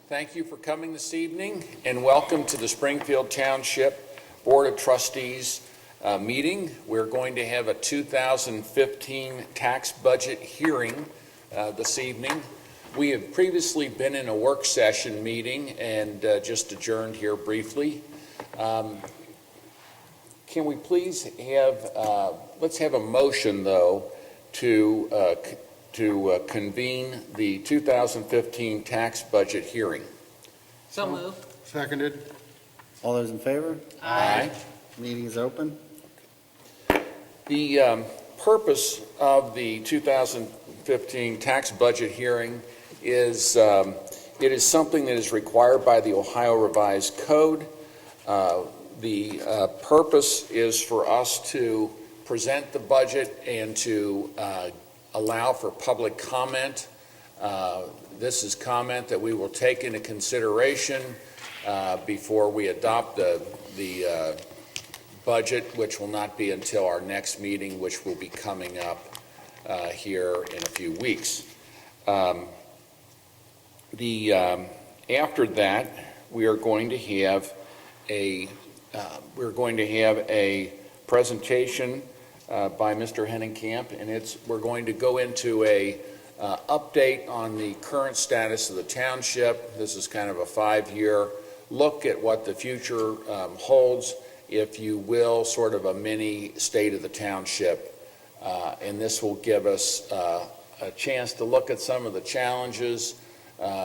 Thank you for coming this evening, and welcome to the Springfield Township Board of Trustees meeting. We're going to have a 2015 tax budget hearing this evening. We have previously been in a work session meeting and just adjourned here briefly. Can we please have, let's have a motion, though, to convene the 2015 tax budget hearing. So moved. Seconded. All those in favor? Aye. Meeting is open. The purpose of the 2015 tax budget hearing is it is something that is required by the Ohio Revised Code. The purpose is for us to present the budget and to allow for public comment. This is comment that we will take into consideration before we adopt the budget, which will not be until our next meeting, which will be coming up here in a few weeks. After that, we are going to have a presentation by Mr. Hennenkamp, and we're going to go into a update on the current status of the township. This is kind of a 5-year look at what the future holds, if you will, sort of a mini state of the township. And this will give us a chance to look at some of the challenges,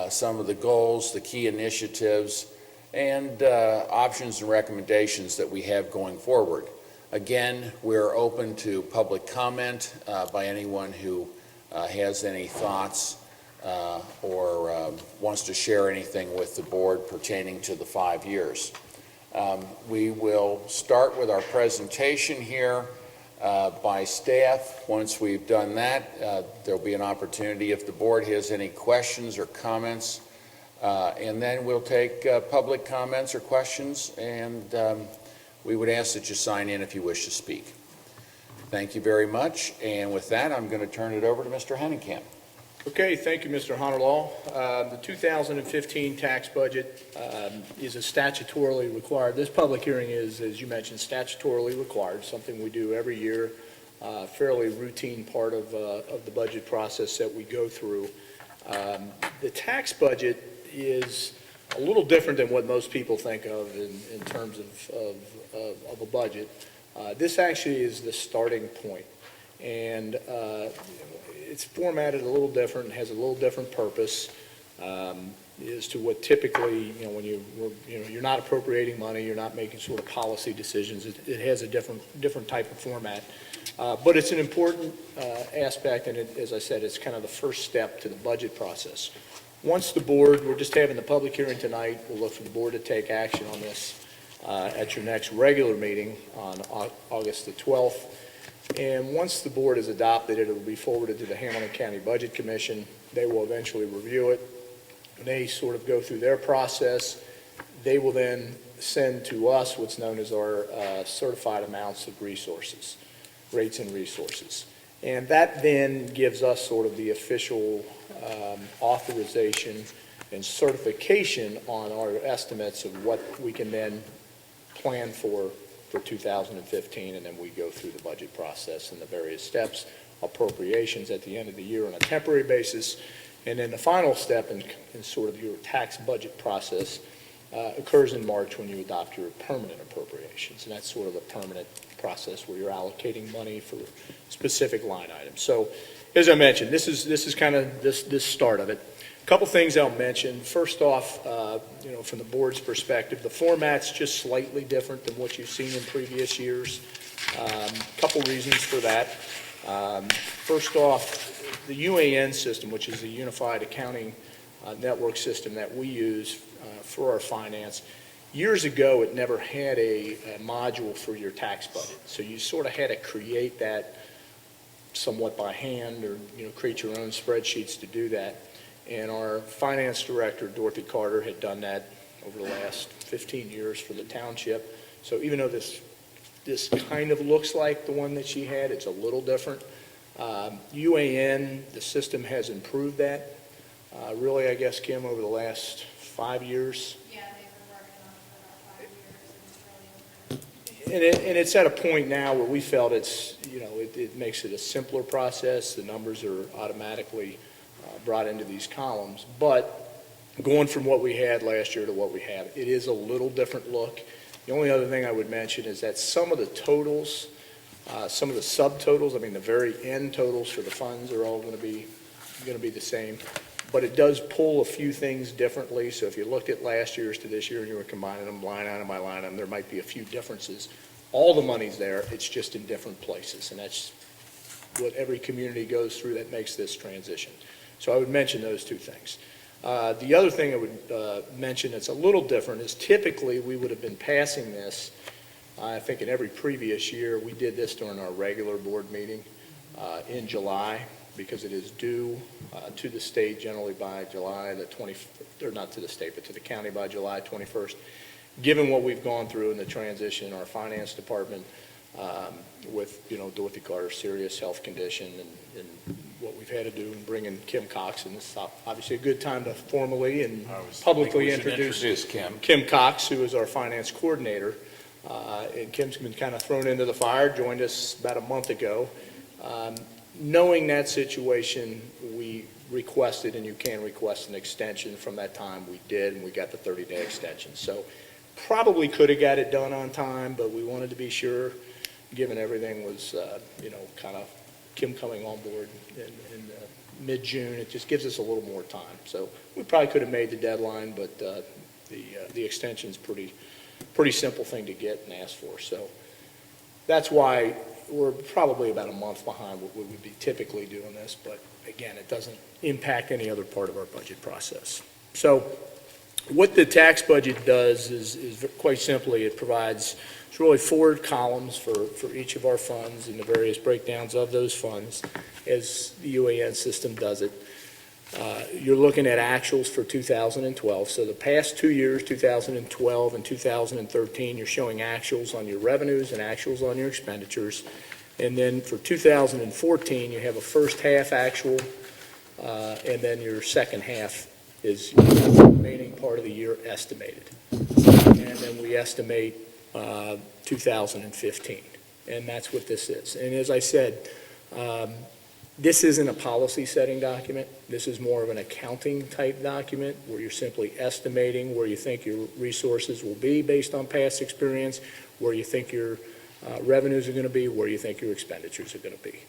some of the goals, the key initiatives, and options and recommendations that we have going forward. Again, we're open to public comment by anyone who has any thoughts or wants to share anything with the board pertaining to the 5 years. We will start with our presentation here by staff. Once we've done that, there'll be an opportunity if the board has any questions or comments, and then we'll take public comments or questions, and we would ask that you sign in if you wish to speak. Thank you very much, and with that, I'm going to turn it over to Mr. Hennenkamp. Okay, thank you, Mr. Honderlaw. The 2015 tax budget is a statutorily required. This public hearing is, as you mentioned, statutorily required, something we do every year, fairly routine part of the budget process that we go through. The tax budget is a little different than what most people think of in terms of a budget. This actually is the starting point, and it's formatted a little different, has a little different purpose as to what typically, when you're not appropriating money, you're not making sort of policy decisions. It has a different type of format, but it's an important aspect, and as I said, it's kind of the first step to the budget process. Once the board, we're just having the public hearing tonight, we'll look for the board to take action on this at your next regular meeting on August the 12th. And once the board has adopted it, it will be forwarded to the Hamilton County Budget Commission. They will eventually review it. When they sort of go through their process, they will then send to us what's known as our certified amounts of resources, rates and resources. And that then gives us sort of the official authorization and certification on our estimates of what we can then plan for 2015, and then we go through the budget process and the various steps, appropriations at the end of the year on a temporary basis, and then the final step in sort of your tax budget process occurs in March when you adopt your permanent appropriations, and that's sort of the permanent process where you're allocating money for specific line items. So, as I mentioned, this is kind of this start of it. A couple things I'll mention. First off, from the board's perspective, the format's just slightly different than what you've seen in previous years. A couple reasons for that. First off, the UAN system, which is the Unified Accounting Network system that we use for our finance, years ago it never had a module for your tax budget. So you sort of had to create that somewhat by hand, or create your own spreadsheets to do that. And our finance director, Dorothy Carter, had done that over the last 15 years for the township. So even though this kind of looks like the one that she had, it's a little different. UAN, the system has improved that. Really, I guess, Kim, over the last 5 years. Yeah, they've been working on it for about 5 years, and it's really And it's at a point now where we felt it makes it a simpler process. The numbers are automatically brought into these columns. But going from what we had last year to what we have, it is a little different look. The only other thing I would mention is that some of the totals, some of the subtotals, I mean, the very end totals for the funds are all going to be the same. But it does pull a few things differently. So if you looked at last year's to this year and you were combining them line item by line item, there might be a few differences. All the money's there, it's just in different places. And that's what every community goes through that makes this transition. So I would mention those two things. The other thing I would mention that's a little different is typically we would have been passing this, I think in every previous year, we did this during our regular board meeting in July, because it is due to the state generally by July the 20th, or not to the state, but to the county by July 21st. Given what we've gone through in the transition in our finance department with, Dorothy Carter's serious health condition and what we've had to do in bringing Kim Cox, and this is obviously a good time to formally and publicly introduce Kim Cox, who is our finance coordinator. And Kim's been kind of thrown into the fire, joined us about a month ago. Knowing that situation, we requested, and you can request an extension from that time. We did, and we got the 30-day extension. So probably could have got it done on time, but we wanted to be sure, given everything was, kind of Kim coming on board in mid-June. It just gives us a little more time. So we probably could have made the deadline, but the extension's pretty simple thing to get and ask for. So that's why we're probably about a month behind what we would be typically doing this, but again, it doesn't impact any other part of our budget process. So what the tax budget does is quite simply, it provides, it's really 4 columns for each of our funds and the various breakdowns of those funds as the UAN system does it. You're looking at actuals for 2012. So the past 2 years, 2012 and 2013, you're showing actuals on your revenues and actuals on your expenditures. And then for 2014, you have a first half actual, and then your second half is the remaining part of the year estimated. And then we estimate 2015. And that's what this is. And as I said, this isn't a policy-setting document. This is more of an accounting-type document where you're simply estimating where you think your resources will be based on past experience, where you think your revenues are going to be, where you think your expenditures are going to be.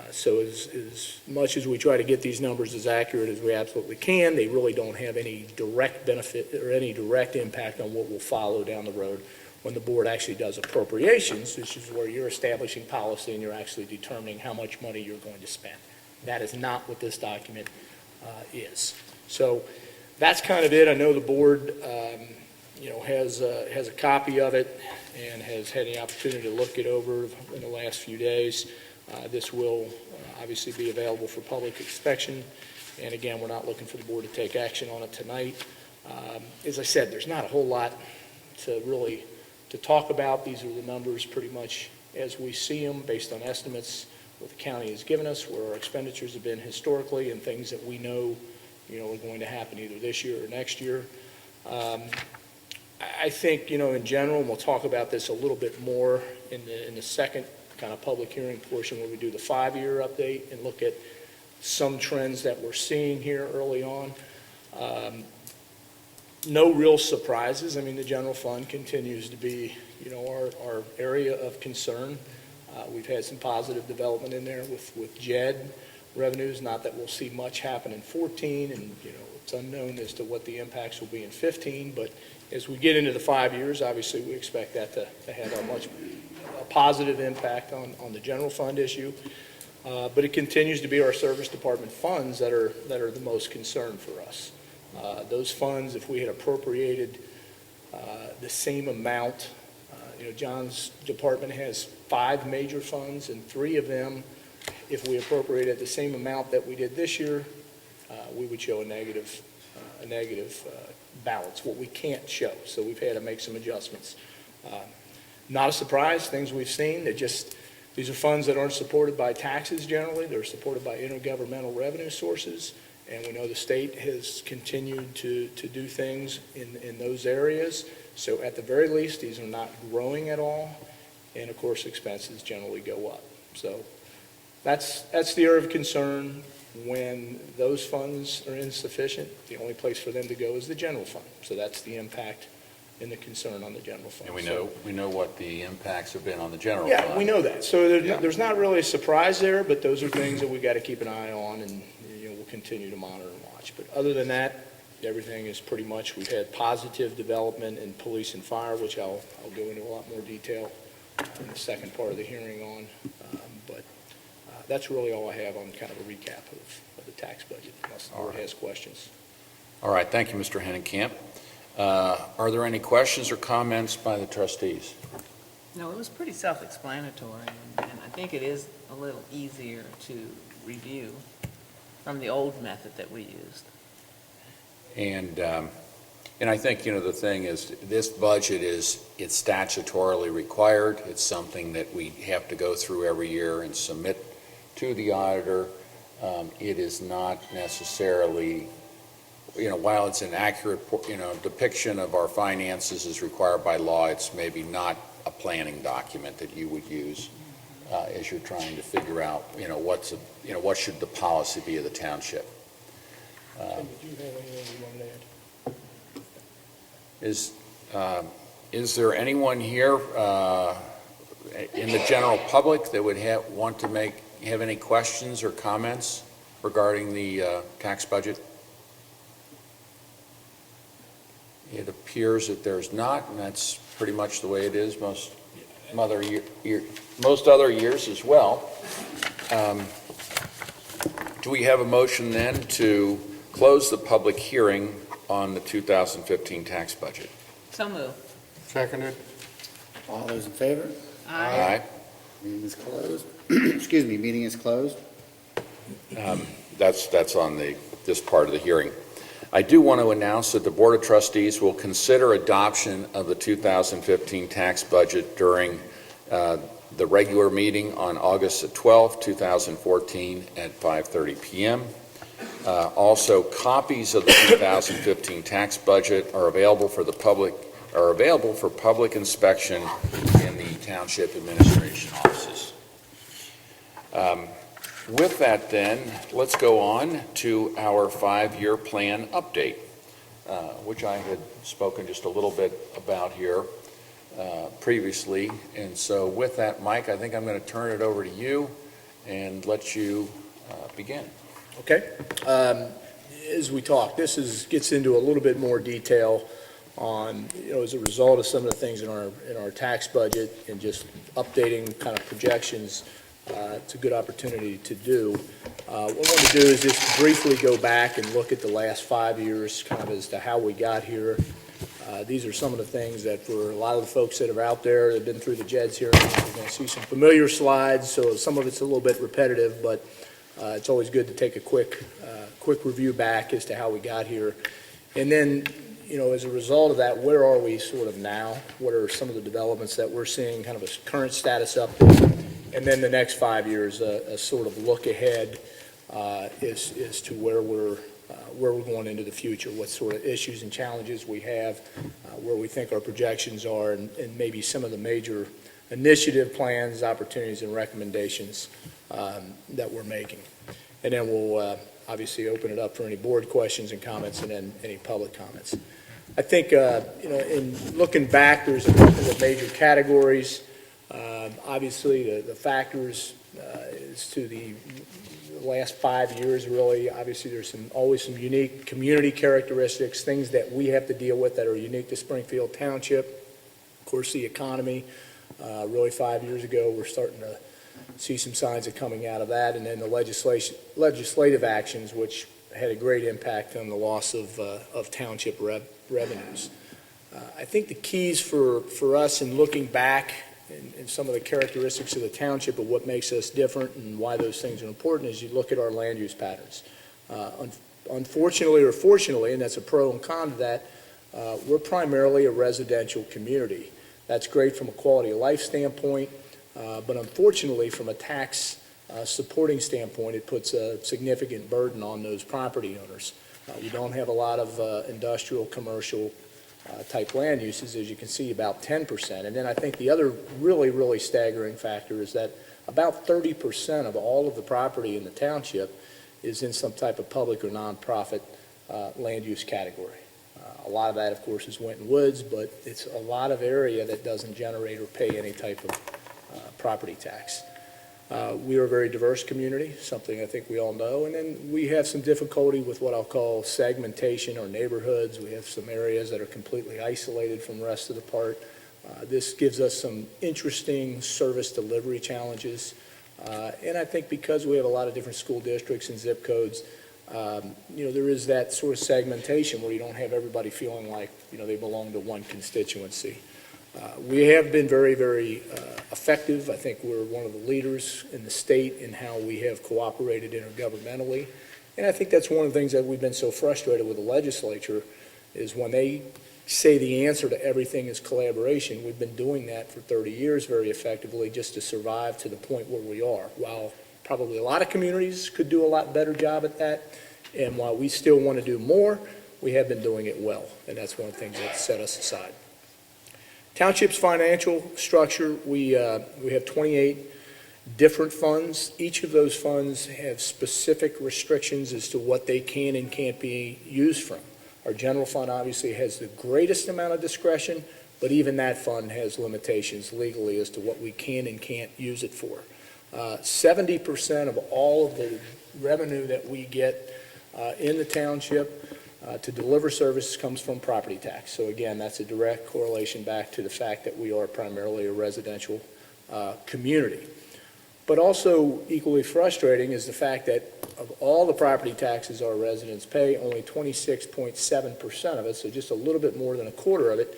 So as much as we try to get these numbers as accurate as we absolutely can, they really don't have any direct benefit or any direct impact on what will follow down the road when the board actually does appropriations, which is where you're establishing policy and you're actually determining how much money you're going to spend. That is not what this document is. So that's kind of it. I know the board, has a copy of it and has had the opportunity to look it over in the last few days. This will obviously be available for public inspection. And again, we're not looking for the board to take action on it tonight. As I said, there's not a whole lot to talk about. These are the numbers pretty much as we see them based on estimates what the county has given us, where our expenditures have been historically, and things that we know, are going to happen either this year or next year. I think, in general, and we'll talk about this a little bit more in the second kind of public hearing portion where we do the 5-year update and look at some trends that we're seeing here early on. No real surprises. I mean, the general fund continues to be, our area of concern. We've had some positive development in there with JED revenues. Not that we'll see much happen in 14, and it's unknown as to what the impacts will be in 15. But as we get into the 5 years, obviously we expect that to have a positive impact on the general fund issue. But it continues to be our service department funds that are the most concern for us. Those funds, if we had appropriated the same amount, John's department has 5 major funds, and 3 of them, if we appropriated the same amount that we did this year, we would show a negative balance, what we can't show. So we've had to make some adjustments. Not a surprise, things we've seen. These are funds that aren't supported by taxes generally. They're supported by intergovernmental revenue sources. And we know the state has continued to do things in those areas. So at the very least, these are not growing at all. And of course, expenses generally go up. So that's the area of concern. When those funds are insufficient, the only place for them to go is the general fund. So that's the impact and the concern on the general fund. And we know what the impacts have been on the general fund. Yeah, we know that. So Yeah. there's not really a surprise there, but those are things that we got to keep an eye on, and we'll continue to monitor and watch. But other than that, everything is pretty much, we've had positive development in police and fire, which I'll go into a lot more detail in the second part of the hearing on. But that's really all I have on kind of a recap of the tax budget, unless the board has questions. All right, thank you, Mr. Hennekamp. Are there any questions or comments by the trustees? No, it was pretty self-explanatory, and I think it is a little easier to review from the old method that we used. And I think, the thing is, this budget it's statutorily required. It's something that we have to go through every year and submit to the auditor. It is not necessarily, while it's an accurate, depiction of our finances is required by law, it's maybe not a planning document that you would use as you're trying to figure out, what should the policy be of the township. Did you have anything you wanted to add? Is there anyone here in the general public that would want to have any questions or comments regarding the tax budget? It appears that there's not, and that's pretty much the way it is most other years as well. Do we have a motion then to close the public hearing on the 2015 tax budget? So moved. Seconded. All those in favor? Aye. Meeting is closed. Excuse me, meeting is closed. That's on this part of the hearing. I do want to announce that the Board of Trustees will consider adoption of the 2015 tax budget during the regular meeting on August 12, 2014 at 5:30 p.m. Also, copies of the 2015 tax budget are available for public inspection in the Township Administration offices. With that, then, let's go on to our 5-year plan update, which I had spoken just a little bit about here previously. And so with that, Mike, I think I'm going to turn it over to you and let you begin. Okay. As we talk, this gets into a little bit more detail on, as a result of some of the things in our tax budget and just updating kind of projections. It's a good opportunity to do. What I want to do is just briefly go back and look at the last 5 years, kind of as to how we got here. These are some of the things that for a lot of the folks that are out there that have been through the JEDS here, you're going to see some familiar slides, so some of it's a little bit repetitive, but it's always good to take a quick review back as to how we got here. And then, as a result of that, where are we sort of now? What are some of the developments that we're seeing, kind of a current status update? And then the next 5 years, a sort of look ahead as to where we're going into the future, what sort of issues and challenges we have, where we think our projections are, and maybe some of the major initiative plans, opportunities, and recommendations that we're making. And then we'll obviously open it up for any board questions and comments, and then any public comments. I think, in looking back, there's a couple of major categories. Obviously, the factors as to the last 5 years, really, obviously there's always some unique community characteristics, things that we have to deal with that are unique to Springfield Township. Of course, the economy, really 5 years ago, we're starting to see some signs of coming out of that, and then the legislative actions, which had a great impact on the loss of township revenues. I think the keys for us in looking back and some of the characteristics of the township of what makes us different and why those things are important is you look at our land use patterns. Unfortunately or fortunately, and that's a pro and con to that, we're primarily a residential community. That's great from a quality of life standpoint, but unfortunately from a tax supporting standpoint, it puts a significant burden on those property owners. We don't have a lot of industrial, commercial type land uses, as you can see, about 10%. And then I think the other really, really staggering factor is that about 30% of all of the property in the township is in some type of public or nonprofit land use category. A lot of that, of course, is Winton Woods, but it's a lot of area that doesn't generate or pay any type of property tax. We are a very diverse community, something I think we all know, and then we have some difficulty with what I'll call segmentation or neighborhoods. We have some areas that are completely isolated from the rest of the part. This gives us some interesting service delivery challenges, and I think because we have a lot of different school districts and zip codes, there is that sort of segmentation where you don't have everybody feeling like, they belong to one constituency. We have been very, very effective. I think we're one of the leaders in the state in how we have cooperated intergovernmentally. And I think that's one of the things that we've been so frustrated with the legislature is when they say the answer to everything is collaboration. We've been doing that for 30 years very effectively just to survive to the point where we are. While probably a lot of communities could do a lot better job at that, and while we still want to do more, we have been doing it well, and that's one of the things that set us aside. Township's financial structure, we have 28 different funds. Each of those funds have specific restrictions as to what they can and can't be used from. Our general fund obviously has the greatest amount of discretion, but even that fund has limitations legally as to what we can and can't use it for. 70% of all of the revenue that we get in the township to deliver services comes from property tax. So again, that's a direct correlation back to the fact that we are primarily a residential community. But also equally frustrating is the fact that of all the property taxes our residents pay, only 26.7% of it, so just a little bit more than a quarter of it,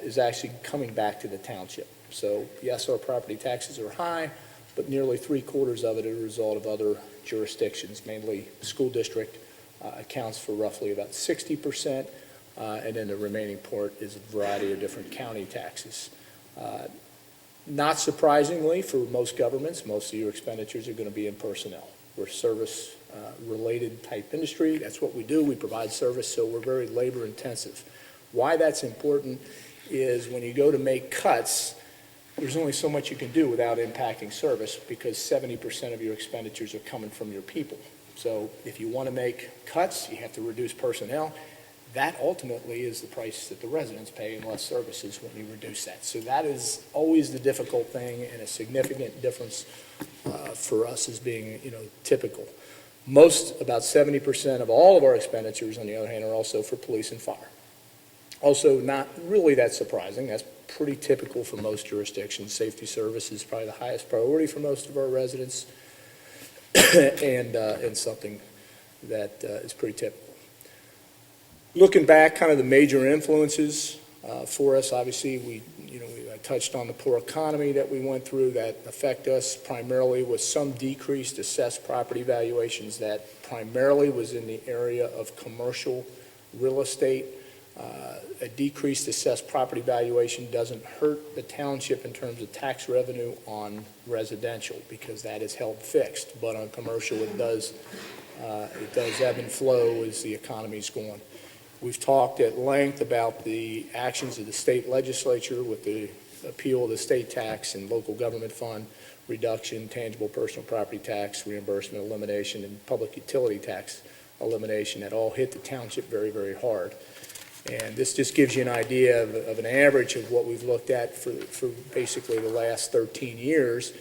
is actually coming back to the township. So yes, our property taxes are high, but nearly 3/4 of it is a result of other jurisdictions, mainly school district accounts for roughly about 60%, and then the remaining part is a variety of different county taxes. Not surprisingly, for most governments, most of your expenditures are going to be in personnel. We're service-related type industry. That's what we do. We provide service, so we're very labor-intensive. Why that's important is when you go to make cuts, there's only so much you can do without impacting service because 70% of your expenditures are coming from your people. So if you want to make cuts, you have to reduce personnel. That ultimately is the price that the residents pay in less services when you reduce that. So that is always the difficult thing and a significant difference for us as being, typical. About 70% of all of our expenditures, on the other hand, are also for police and fire. Also not really that surprising. That's pretty typical for most jurisdictions. Safety service is probably the highest priority for most of our residents and something that is pretty typical. Looking back, kind of the major influences for us, obviously, I touched on the poor economy that we went through that affect us primarily with some decreased assessed property valuations that primarily was in the area of commercial real estate. A decreased assessed property valuation doesn't hurt the township in terms of tax revenue on residential because that is held fixed, but on commercial it does ebb and flow as the economy's going. We've talked at length about the actions of the state legislature with the appeal of the state tax and local government fund reduction, tangible personal property tax, reimbursement elimination, and public utility tax elimination that all hit the township very, very hard. And this just gives you an idea of an average of what we've looked at for basically the last 13 years,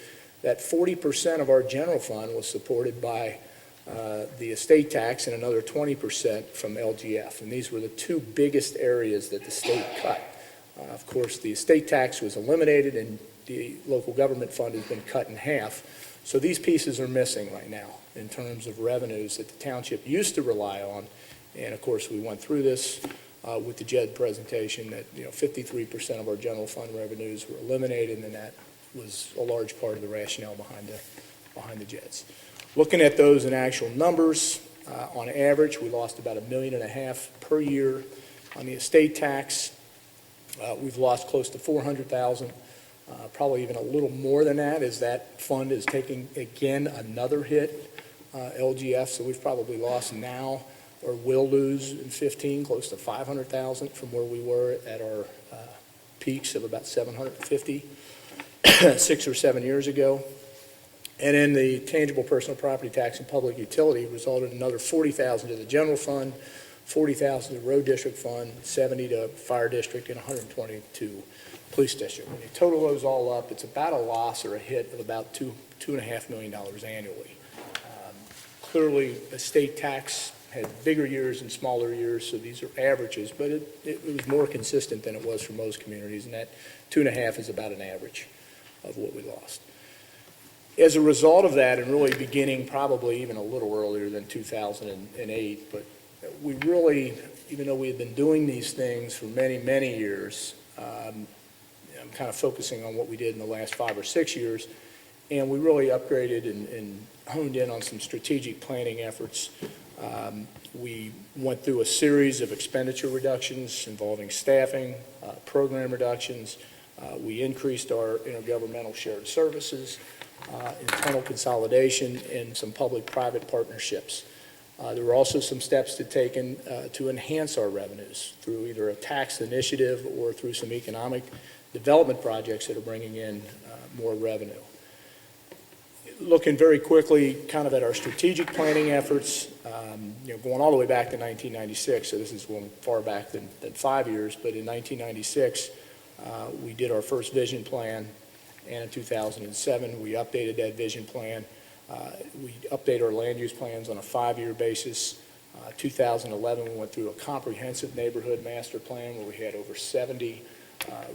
that 40% of our general fund was supported by the estate tax and another 20% from LGF. And these were the two biggest areas that the state cut. Of course, the estate tax was eliminated and the local government fund has been cut in half. So these pieces are missing right now in terms of revenues that the township used to rely on. And of course, we went through this with the JED presentation that 53% of our general fund revenues were eliminated, and that was a large part of the rationale behind the JEDs. Looking at those in actual numbers, on average, we lost about $1.5 million per year on the estate tax. We've lost close to $400,000 probably even a little more than that, as that fund is taking, again, another hit, LGF, so we've probably lost now, or will lose in 15, close to 500,000 from where we were at our peaks of about 750, 6 or 7 years ago. And then the tangible personal property tax and public utility resulted in another 40,000 to the general fund, 40,000 to road district fund, 70 to fire district, and 120 to police district. When you total those all up, it's about a loss or a hit of about $2.5 million annually. Clearly, the state tax had bigger years and smaller years, so these are averages, but it was more consistent than it was for most communities, and that 2.5 is about an average of what we lost. As a result of that, and really beginning probably even a little earlier than 2008, but we really, even though we had been doing these things for many, many years, I'm kind of focusing on what we did in the last 5 or 6 years, and we really upgraded and honed in on some strategic planning efforts. We went through a series of expenditure reductions involving staffing, program reductions. We increased our intergovernmental shared services, internal consolidation, and some public-private partnerships. There were also some steps taken to enhance our revenues through either a tax initiative or through some economic development projects that are bringing in more revenue. Looking very quickly kind of at our strategic planning efforts, going all the way back to 1996, so this is going far back than 5 years, but in 1996, we did our first vision plan, and in 2007, we updated that vision plan. We update our land use plans on a 5-year basis. 2011, we went through a comprehensive neighborhood master plan where we had over 70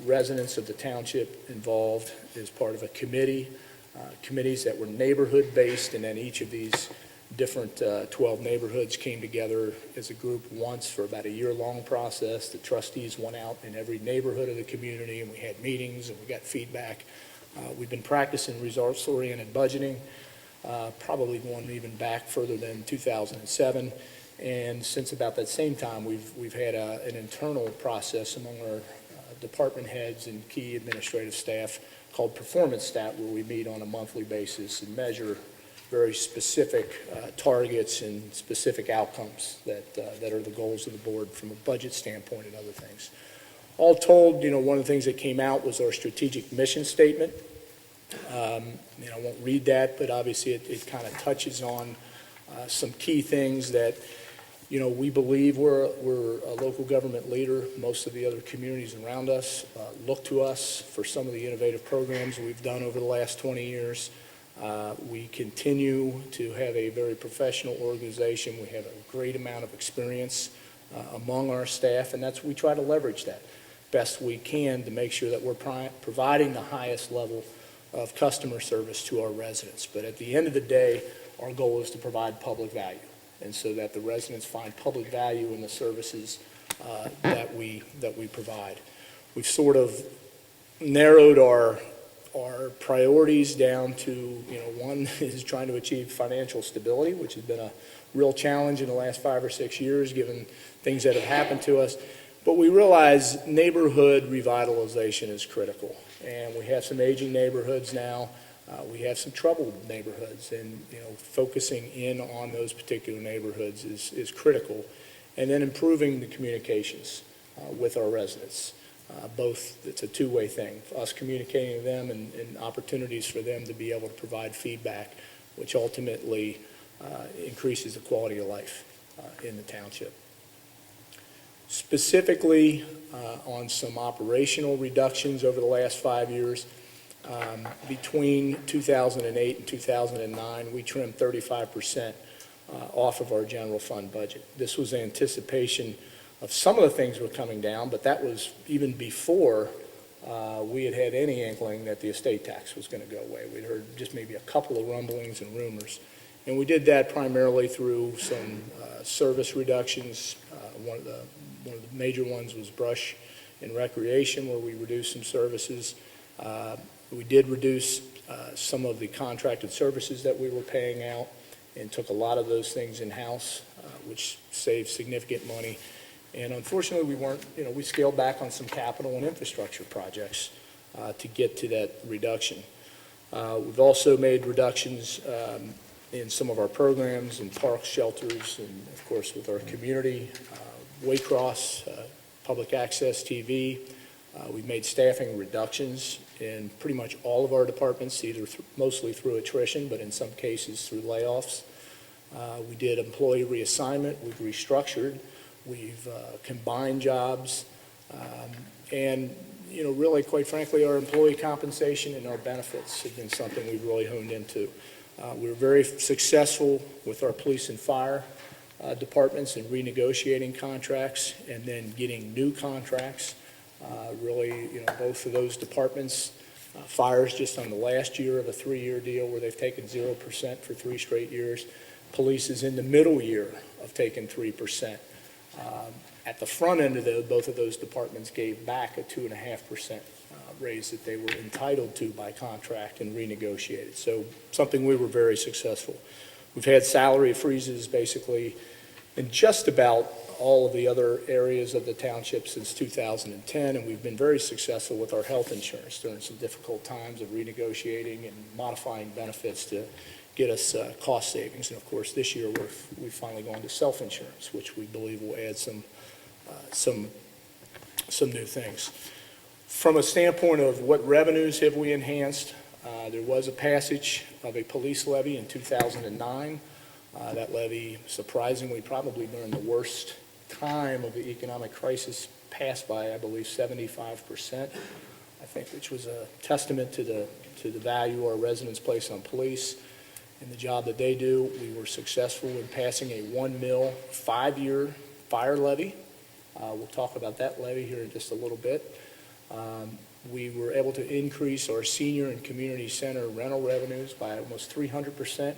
residents of the township involved as part of a committee, committees that were neighborhood-based, and then each of these different 12 neighborhoods came together as a group once for about a year-long process. The trustees went out in every neighborhood of the community, and we had meetings, and we got feedback. We've been practicing results-oriented budgeting, probably going even back further than 2007. And since about that same time, we've had an internal process among our department heads and key administrative staff called Performance Stat, where we meet on a monthly basis and measure very specific targets and specific outcomes that are the goals of the board from a budget standpoint and other things. All told, one of the things that came out was our strategic mission statement. I won't read that, but obviously it kind of touches on some key things that, we believe we're a local government leader. Most of the other communities around us look to us for some of the innovative programs we've done over the last 20 years. We continue to have a very professional organization. We have a great amount of experience among our staff, and we try to leverage that best we can to make sure that we're providing the highest level of customer service to our residents. But at the end of the day, our goal is to provide public value, and so that the residents find public value in the services that we provide. We've sort of narrowed our priorities down to, one is trying to achieve financial stability, which has been a real challenge in the last 5 or 6 years, given things that have happened to us. But we realize neighborhood revitalization is critical, and we have some aging neighborhoods now. We have some troubled neighborhoods, and focusing in on those particular neighborhoods is critical. And then improving the communications with our residents. Both, it's a two-way thing, us communicating with them and opportunities for them to be able to provide feedback, which ultimately increases the quality of life in the township. Specifically on some operational reductions over the last 5 years, between 2008 and 2009, we trimmed 35% off of our general fund budget. This was anticipation of some of the things were coming down, but that was even before we had any inkling that the estate tax was going to go away. We'd heard just maybe a couple of rumblings and rumors. And we did that primarily through some service reductions. One of the major ones was brush and recreation, where we reduced some services. We did reduce some of the contracted services that we were paying out and took a lot of those things in-house, which saved significant money. And unfortunately, we scaled back on some capital and infrastructure projects to get to that reduction. We've also made reductions in some of our programs, in parks, shelters, and of course with our community, Waycross, public access TV. We've made staffing reductions in pretty much all of our departments, either mostly through attrition, but in some cases through layoffs. We did employee reassignment, we've restructured, we've combined jobs, and really, quite frankly, our employee compensation and our benefits have been something we've really honed into. We were very successful with our police and fire departments in renegotiating contracts and then getting new contracts. Really, both of those departments, fire's just on the last year of a 3-year deal where they've taken 0% for 3 straight years. Police is in the middle year of taking 3%. At the front end of both of those departments gave back a 2.5% raise that they were entitled to by contract and renegotiated. So something we were very successful. We've had salary freezes basically in just about all of the other areas of the township since 2010, and we've been very successful with our health insurance during some difficult times of renegotiating and modifying benefits to get us cost savings. And of course, this year we've finally gone to self-insurance, which we believe will add some new things. From a standpoint of what revenues have we enhanced, there was a passage of a police levy in 2009. That levy, surprisingly, probably during the worst time of the economic crisis, passed by, I believe, 75%, I think, which was a testament to the value our residents place on police and the job that they do. We were successful in passing a $1 million 5-year fire levy. We'll talk about that levy here in just a little bit. We were able to increase our senior and community center rental revenues by almost 300%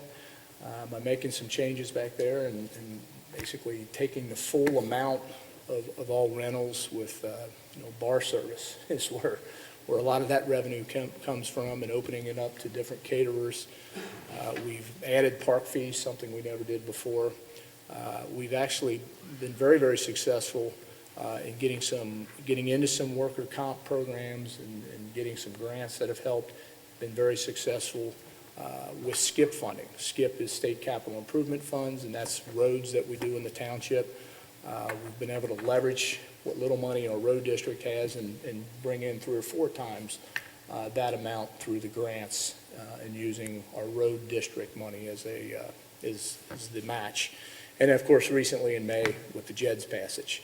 by making some changes back there and basically taking the full amount of all rentals with bar service is where a lot of that revenue comes from, and opening it up to different caterers. We've added park fees, something we never did before. We've actually been very, very successful in getting into some worker comp programs and getting some grants that have helped. Been very successful with SKIP funding. SKIP is state capital improvement funds, and that's roads that we do in the township. We've been able to leverage what little money our road district has and bring in 3 or 4 times that amount through the grants and using our road district money as the match. And of course, recently in May with the JED's passage.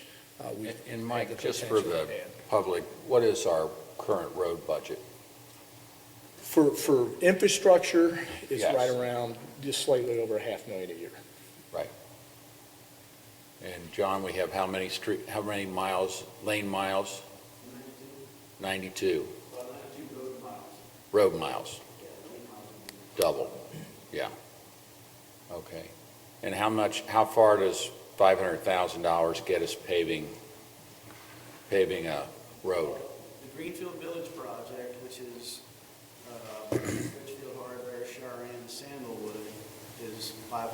And Mike, just for the public, what is our current road budget? For infrastructure, it's Yes. right around just slightly over $500,000 a year. Right. And John, we have how many miles, lane miles? 92. Road miles. Double, yeah. Okay. And how far does $500,000 get us paving a road? The Greenfield Village project, which is Richfield, Hardware, Cheyenne, Sandalwood, is $580,000.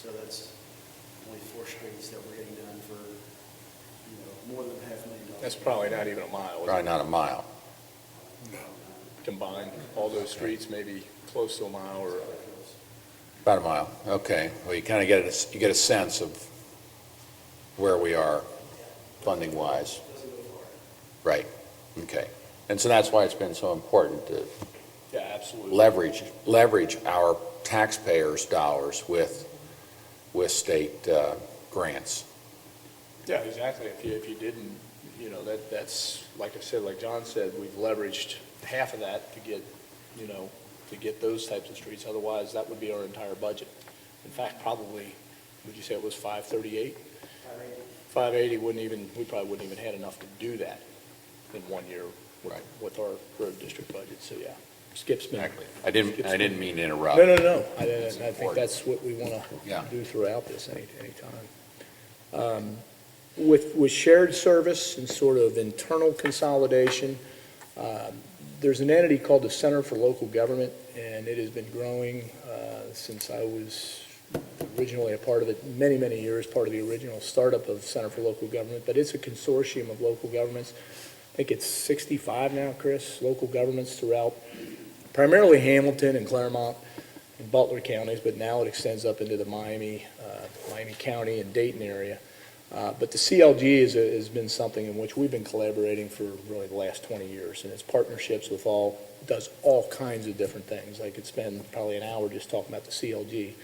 So that's only 4 streets that we're getting done for, more than $500,000. That's probably not even a mile, is it? Probably not a mile. Combined, all those streets, maybe close to a mile or. About a mile, okay. Well, you kind of get a sense of where we are funding-wise. Right, okay. And so that's why it's been so important to Yeah, absolutely. leverage our taxpayers' dollars with state grants. Yeah, exactly. If you didn't, that's, like I said, like John said, we've leveraged half of that to get those types of streets. Otherwise, that would be our entire budget. In fact, probably, would you say it was 538? 580 we probably wouldn't even had enough to do that in 1 year with our road district budget. So yeah, Skip's been. Exactly. I didn't mean to interrupt. No. I think that's what we want to do throughout this anytime. With shared service and sort of internal consolidation, there's an entity called the Center for Local Government, and it has been growing since I was originally a part of it, many, many years, part of the original startup of Center for Local Government, but it's a consortium of local governments. I think it's 65 now, Chris, local governments throughout, primarily Hamilton and Claremont and Butler counties, but now it extends up into the Miami County and Dayton area. But the CLG has been something in which we've been collaborating for really the last 20 years, and it's partnerships with does all kinds of different things. I could spend probably an hour just talking about the CLG.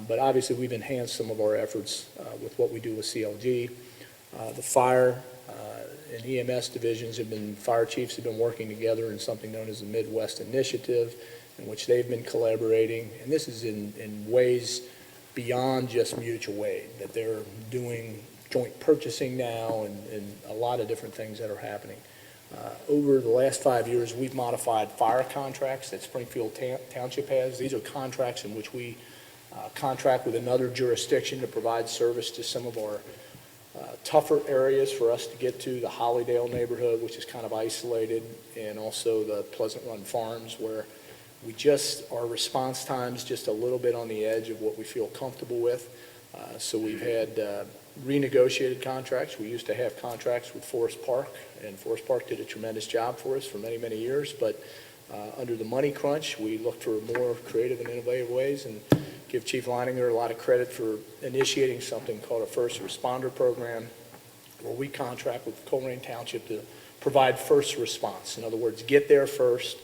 But obviously, we've enhanced some of our efforts with what we do with CLG. The fire and EMS divisions fire chiefs have been working together in something known as the Midwest Initiative, in which they've been collaborating. And this is in ways beyond just mutual aid, that they're doing joint purchasing now and a lot of different things that are happening. Over the last 5 years, we've modified fire contracts that Springfield Township has. These are contracts in which we contract with another jurisdiction to provide service to some of our tougher areas for us to get to, the Hollydale neighborhood, which is kind of isolated, and also the Pleasant Run Farms, where our response time's just a little bit on the edge of what we feel comfortable with. So we've had renegotiated contracts. We used to have contracts with Forest Park, and Forest Park did a tremendous job for us for many, many years, but under the money crunch, we looked for more creative and innovative ways, and give Chief Leininger a lot of credit for initiating something called a first responder program, where we contract with Colerain Township to provide first response. In other words, get there first,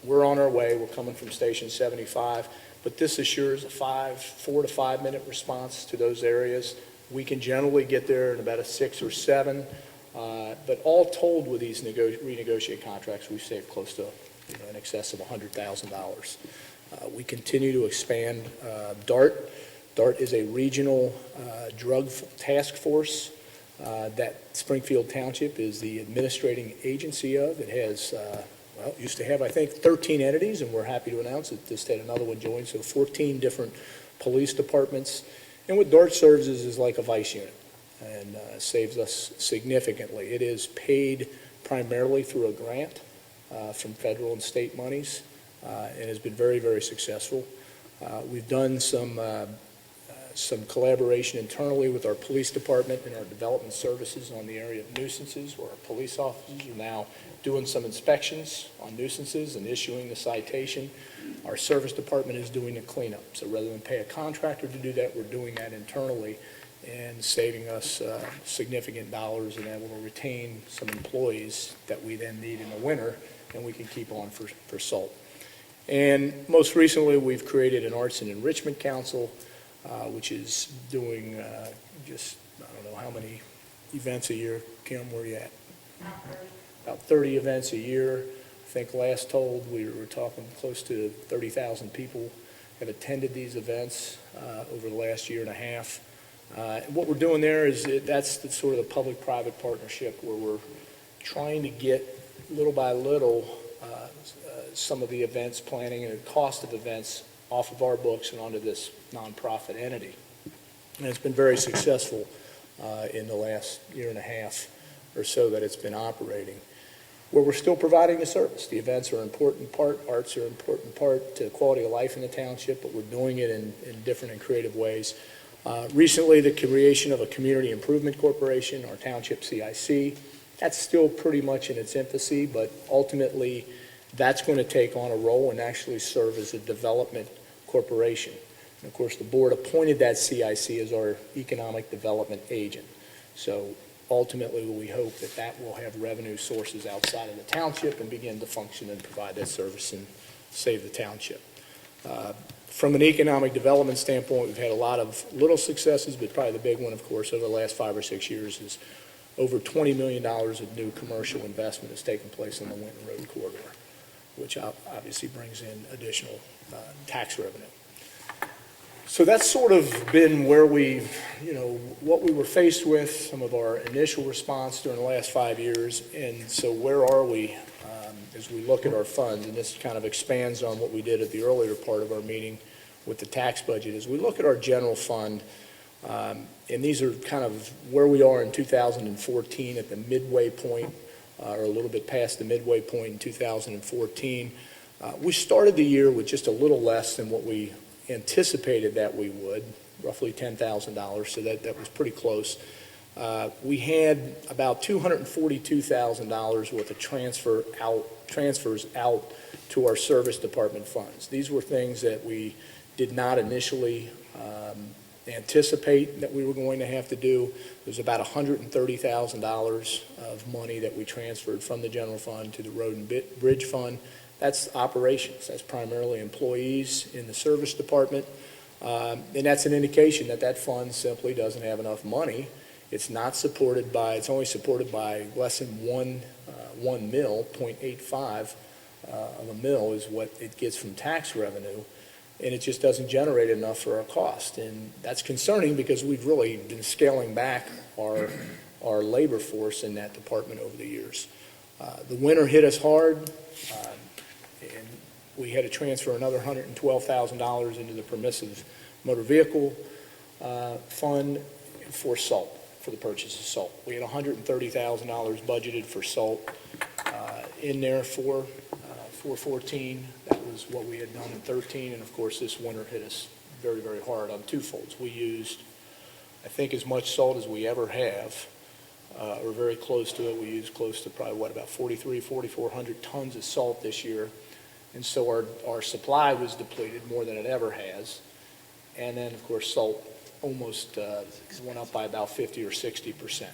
we're on our way, we're coming from Station 75, but this assures a 4 to 5 minute response to those areas. We can generally get there in about a 6 or 7, but all told with these renegotiated contracts, we've saved close to in excess of $100,000. We continue to expand DART. DART is a regional drug task force that Springfield Township is the administrating agency of. It has, it used to have, I think, 13 entities, and we're happy to announce that just had another one join, so 14 different police departments. And what DART serves is like a vice unit, and saves us significantly. It is paid primarily through a grant from federal and state monies, and has been very, very successful. We've done some collaboration internally with our police department and our development services on the area of nuisances, where our police officers are now doing some inspections on nuisances and issuing the citation. Our service department is doing the cleanup. So rather than pay a contractor to do that, we're doing that internally and saving us significant dollars and able to retain some employees that we then need in the winter, and we can keep on for salt. And most recently, we've created an Arts and Enrichment Council, which is doing I don't know how many events a year. Kim, where are you at? About 30 events a year. I think last told, we were talking close to 30,000 people have attended these events over the last year and a half. What we're doing there is that's sort of the public-private partnership, where we're trying to get little by little some of the events planning and the cost of events off of our books and onto this nonprofit entity. And it's been very successful in the last year and a half or so that it's been operating, where we're still providing the service. The events are an important part, arts are an important part to quality of life in the township, but we're doing it in different and creative ways. Recently, the creation of a Community Improvement Corporation, our Township CIC, that's still pretty much in its infancy, but ultimately that's going to take on a role and actually serve as a development corporation. And of course, the board appointed that CIC as our economic development agent. So ultimately, we hope that that will have revenue sources outside of the township and begin to function and provide that service and save the township. From an economic development standpoint, we've had a lot of little successes, but probably the big one, of course, over the last 5 or 6 years is over $20 million of new commercial investment has taken place on the Winton Road corridor, which obviously brings in additional tax revenue. So that's sort of been where what we were faced with, some of our initial response during the last 5 years, and so where are we as we look at our funds, and this kind of expands on what we did at the earlier part of our meeting with the tax budget. As we look at our general fund, and these are kind of where we are in 2014 at the midway point, or a little bit past the midway point in 2014. We started the year with just a little less than what we anticipated that we would, roughly $10,000, so that was pretty close. We had about $242,000 worth of transfers out to our service department funds. These were things that we did not initially anticipate that we were going to have to do. There's about $130,000 of money that we transferred from the general fund to the road and bridge fund. That's operations. That's primarily employees in the service department. And that's an indication that that fund simply doesn't have enough money. It's not supported by, it's only supported by less than one mil, 0.85 of a mil is what it gets from tax revenue. And it just doesn't generate enough for our cost. And that's concerning because we've really been scaling back our labor force in that department over the years. The winter hit us hard, and we had to transfer another $112,000 into the permissive motor vehicle fund for salt, for the purchase of salt. We had $130,000 budgeted for salt in there for 14. That was what we had done in 13, and of course this winter hit us very, very hard on two folds. We used, I think, as much salt as we ever have, or very close to it. We used close to probably, about 4,400 tons of salt this year, and so our supply was depleted more than it ever has. And then, of course, salt almost went up by about 50 or 60%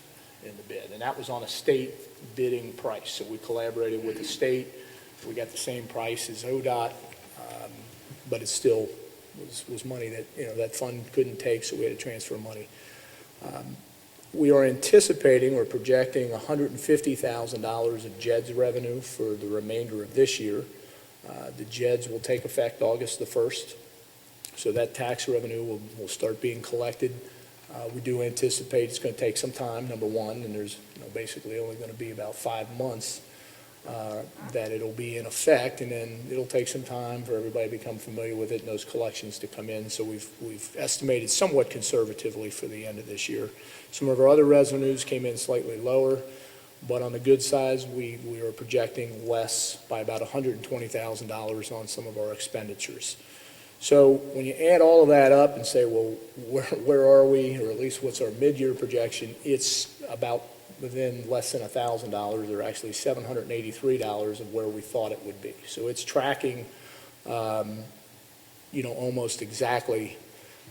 in the bid, and that was on a state bidding price. So we collaborated with the state. We got the same price as ODOT, but it still was money that, that fund couldn't take, so we had to transfer money. We are anticipating or projecting $150,000 of JEDS revenue for the remainder of this year. The JEDS will take effect August the 1st, so that tax revenue will start being collected. We do anticipate it's going to take some time, number one, and there's basically only going to be about 5 months that it'll be in effect, and then it'll take some time for everybody to become familiar with it and those collections to come in. So we've estimated somewhat conservatively for the end of this year. Some of our other revenues came in slightly lower, but on the good side, we are projecting less by about $120,000 on some of our expenditures. So when you add all of that up and say, well, where are we, or at least what's our mid-year projection, it's about within less than $1,000, or actually $783 of where we thought it would be. So it's tracking, almost exactly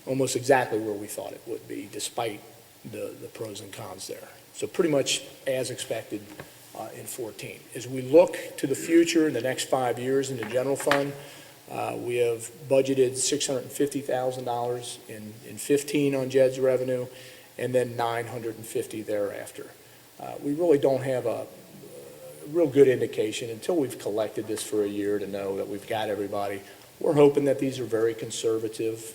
where we thought it would be, despite the pros and cons there. So pretty much as expected in 14. As we look to the future in the next 5 years in the general fund, we have budgeted $650,000 in 15 on JEDS revenue, and then $950 thereafter. We really don't have a real good indication until we've collected this for a year to know that we've got everybody. We're hoping that these are very conservative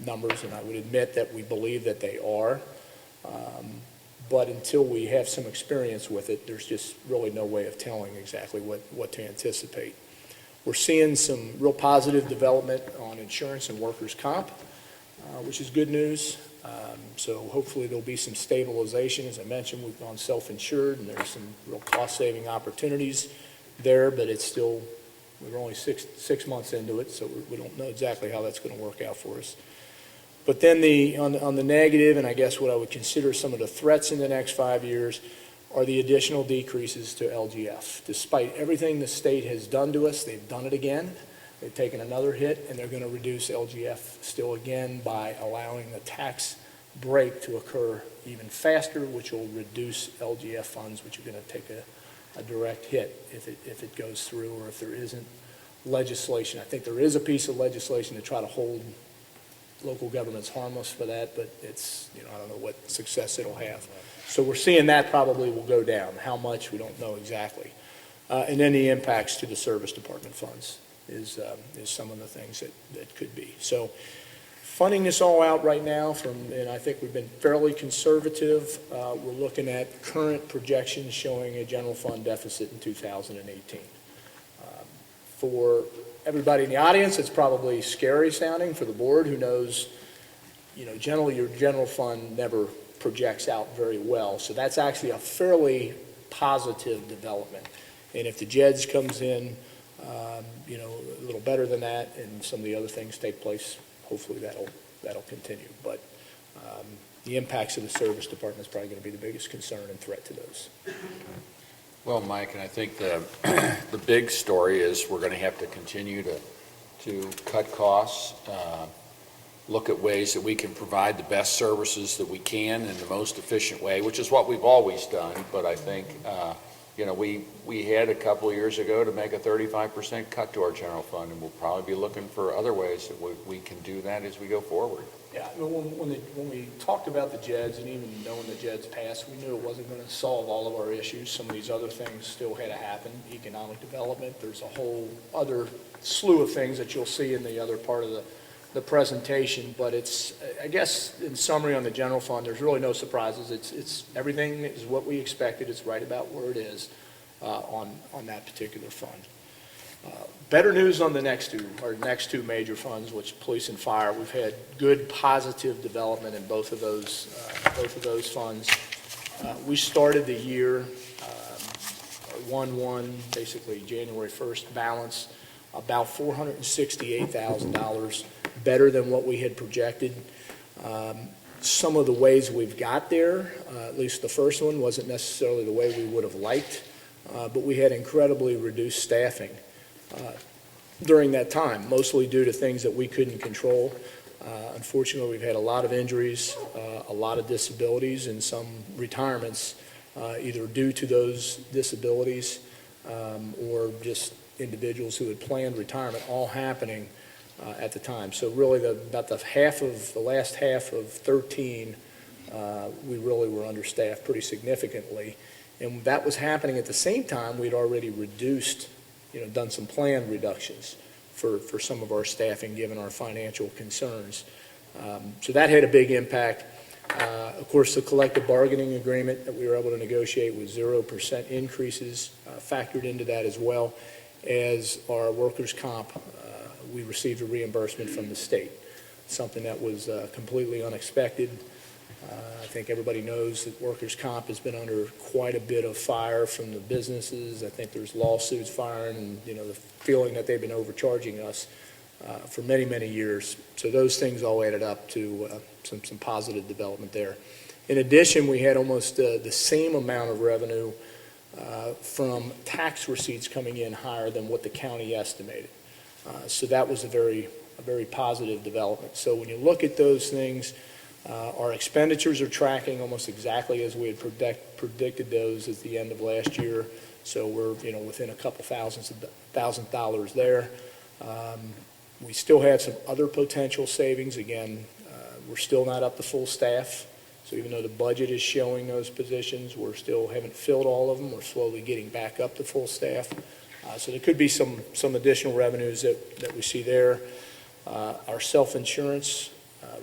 numbers, and I would admit that we believe that they are. But until we have some experience with it, there's just really no way of telling exactly what to anticipate. We're seeing some real positive development on insurance and workers' comp, which is good news. So hopefully there'll be some stabilization. As I mentioned, we've gone self-insured, and there's some real cost-saving opportunities there, but it's still, we're only six months into it, so we don't know exactly how that's going to work out for us. But then on the negative, and I guess what I would consider some of the threats in the next 5 years, are the additional decreases to LGF. Despite everything the state has done to us, they've done it again. They've taken another hit, and they're going to reduce LGF still again by allowing the tax break to occur even faster, which will reduce LGF funds, which are going to take a direct hit if it goes through, or if there isn't legislation. I think there is a piece of legislation to try to hold local governments harmless for that, but it's, I don't know what success it'll have. So we're seeing that probably will go down. How much, we don't know exactly. And then the impacts to the service department funds is some of the things that could be. So funding this all out right now and I think we've been fairly conservative. We're looking at current projections showing a general fund deficit in 2018. For everybody in the audience, it's probably scary sounding. For the board, who knows, generally your general fund never projects out very well. So that's actually a fairly positive development. And if the JEDS comes in, a little better than that, and some of the other things take place, hopefully that'll continue. But the impacts of the service department is probably going to be the biggest concern and threat to those. Well, Mike, and I think the big story is we're going to have to continue to cut costs, look at ways that we can provide the best services that we can in the most efficient way, which is what we've always done. But I think, we had a couple of years ago to make a 35% cut to our general fund, and we'll probably be looking for other ways that we can do that as we go forward. Yeah, when we talked about the JEDs, and even knowing the JEDs passed, we knew it wasn't going to solve all of our issues. Some of these other things still had to happen. Economic development, there's a whole other slew of things that you'll see in the other part of the presentation. But it's, I guess, in summary on the general fund, there's really no surprises. It's everything is what we expected. It's right about where it is on that particular fund. Better news on the next two major funds, which police and fire. We've had good positive development in both of those funds. We started the year 1/1, basically January 1st balance, about $468,000, better than what we had projected. Some of the ways we've got there, at least the first one, wasn't necessarily the way we would have liked, but we had incredibly reduced staffing during that time, mostly due to things that we couldn't control. Unfortunately, we've had a lot of injuries, a lot of disabilities, and some retirements, either due to those disabilities or just individuals who had planned retirement, all happening at the time. So really, about the last half of 13, we really were understaffed pretty significantly. And that was happening at the same time we'd already reduced, done some planned reductions for some of our staffing, given our financial concerns. So that had a big impact. Of course, the collective bargaining agreement that we were able to negotiate with 0% increases factored into that, as well as our workers' comp. We received a reimbursement from the state, something that was completely unexpected. I think everybody knows that workers' comp has been under quite a bit of fire from the businesses. I think there's lawsuits firing, and the feeling that they've been overcharging us for many, many years. So those things all added up to some positive development there. In addition, we had almost the same amount of revenue from tax receipts coming in higher than what the county estimated. So that was a very positive development. So when you look at those things, our expenditures are tracking almost exactly as we had predicted those at the end of last year. So we're within a couple $1,000s there. We still have some other potential savings. Again, we're still not up to full staff. So even though the budget is showing those positions, we still haven't filled all of them. We're slowly getting back up to full staff. So there could be some additional revenues that we see there. Our self-insurance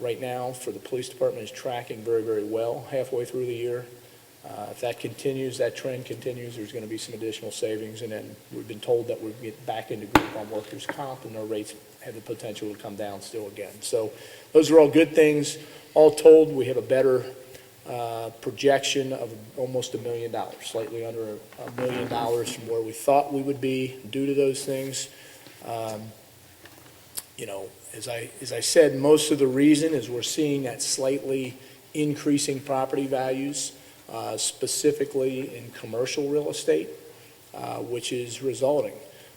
right now for the police department is tracking very, very well halfway through the year. If that continues, that trend continues, there's going to be some additional savings. And then we've been told that we'll get back into group on workers' comp, and our rates have the potential to come down still again. So those are all good things. All told, we have a better projection of almost $1 million, slightly under $1 million from where we thought we would be due to those things. As I said, most of the reason is we're seeing that slightly increasing property values, specifically in commercial real estate, which is resulting.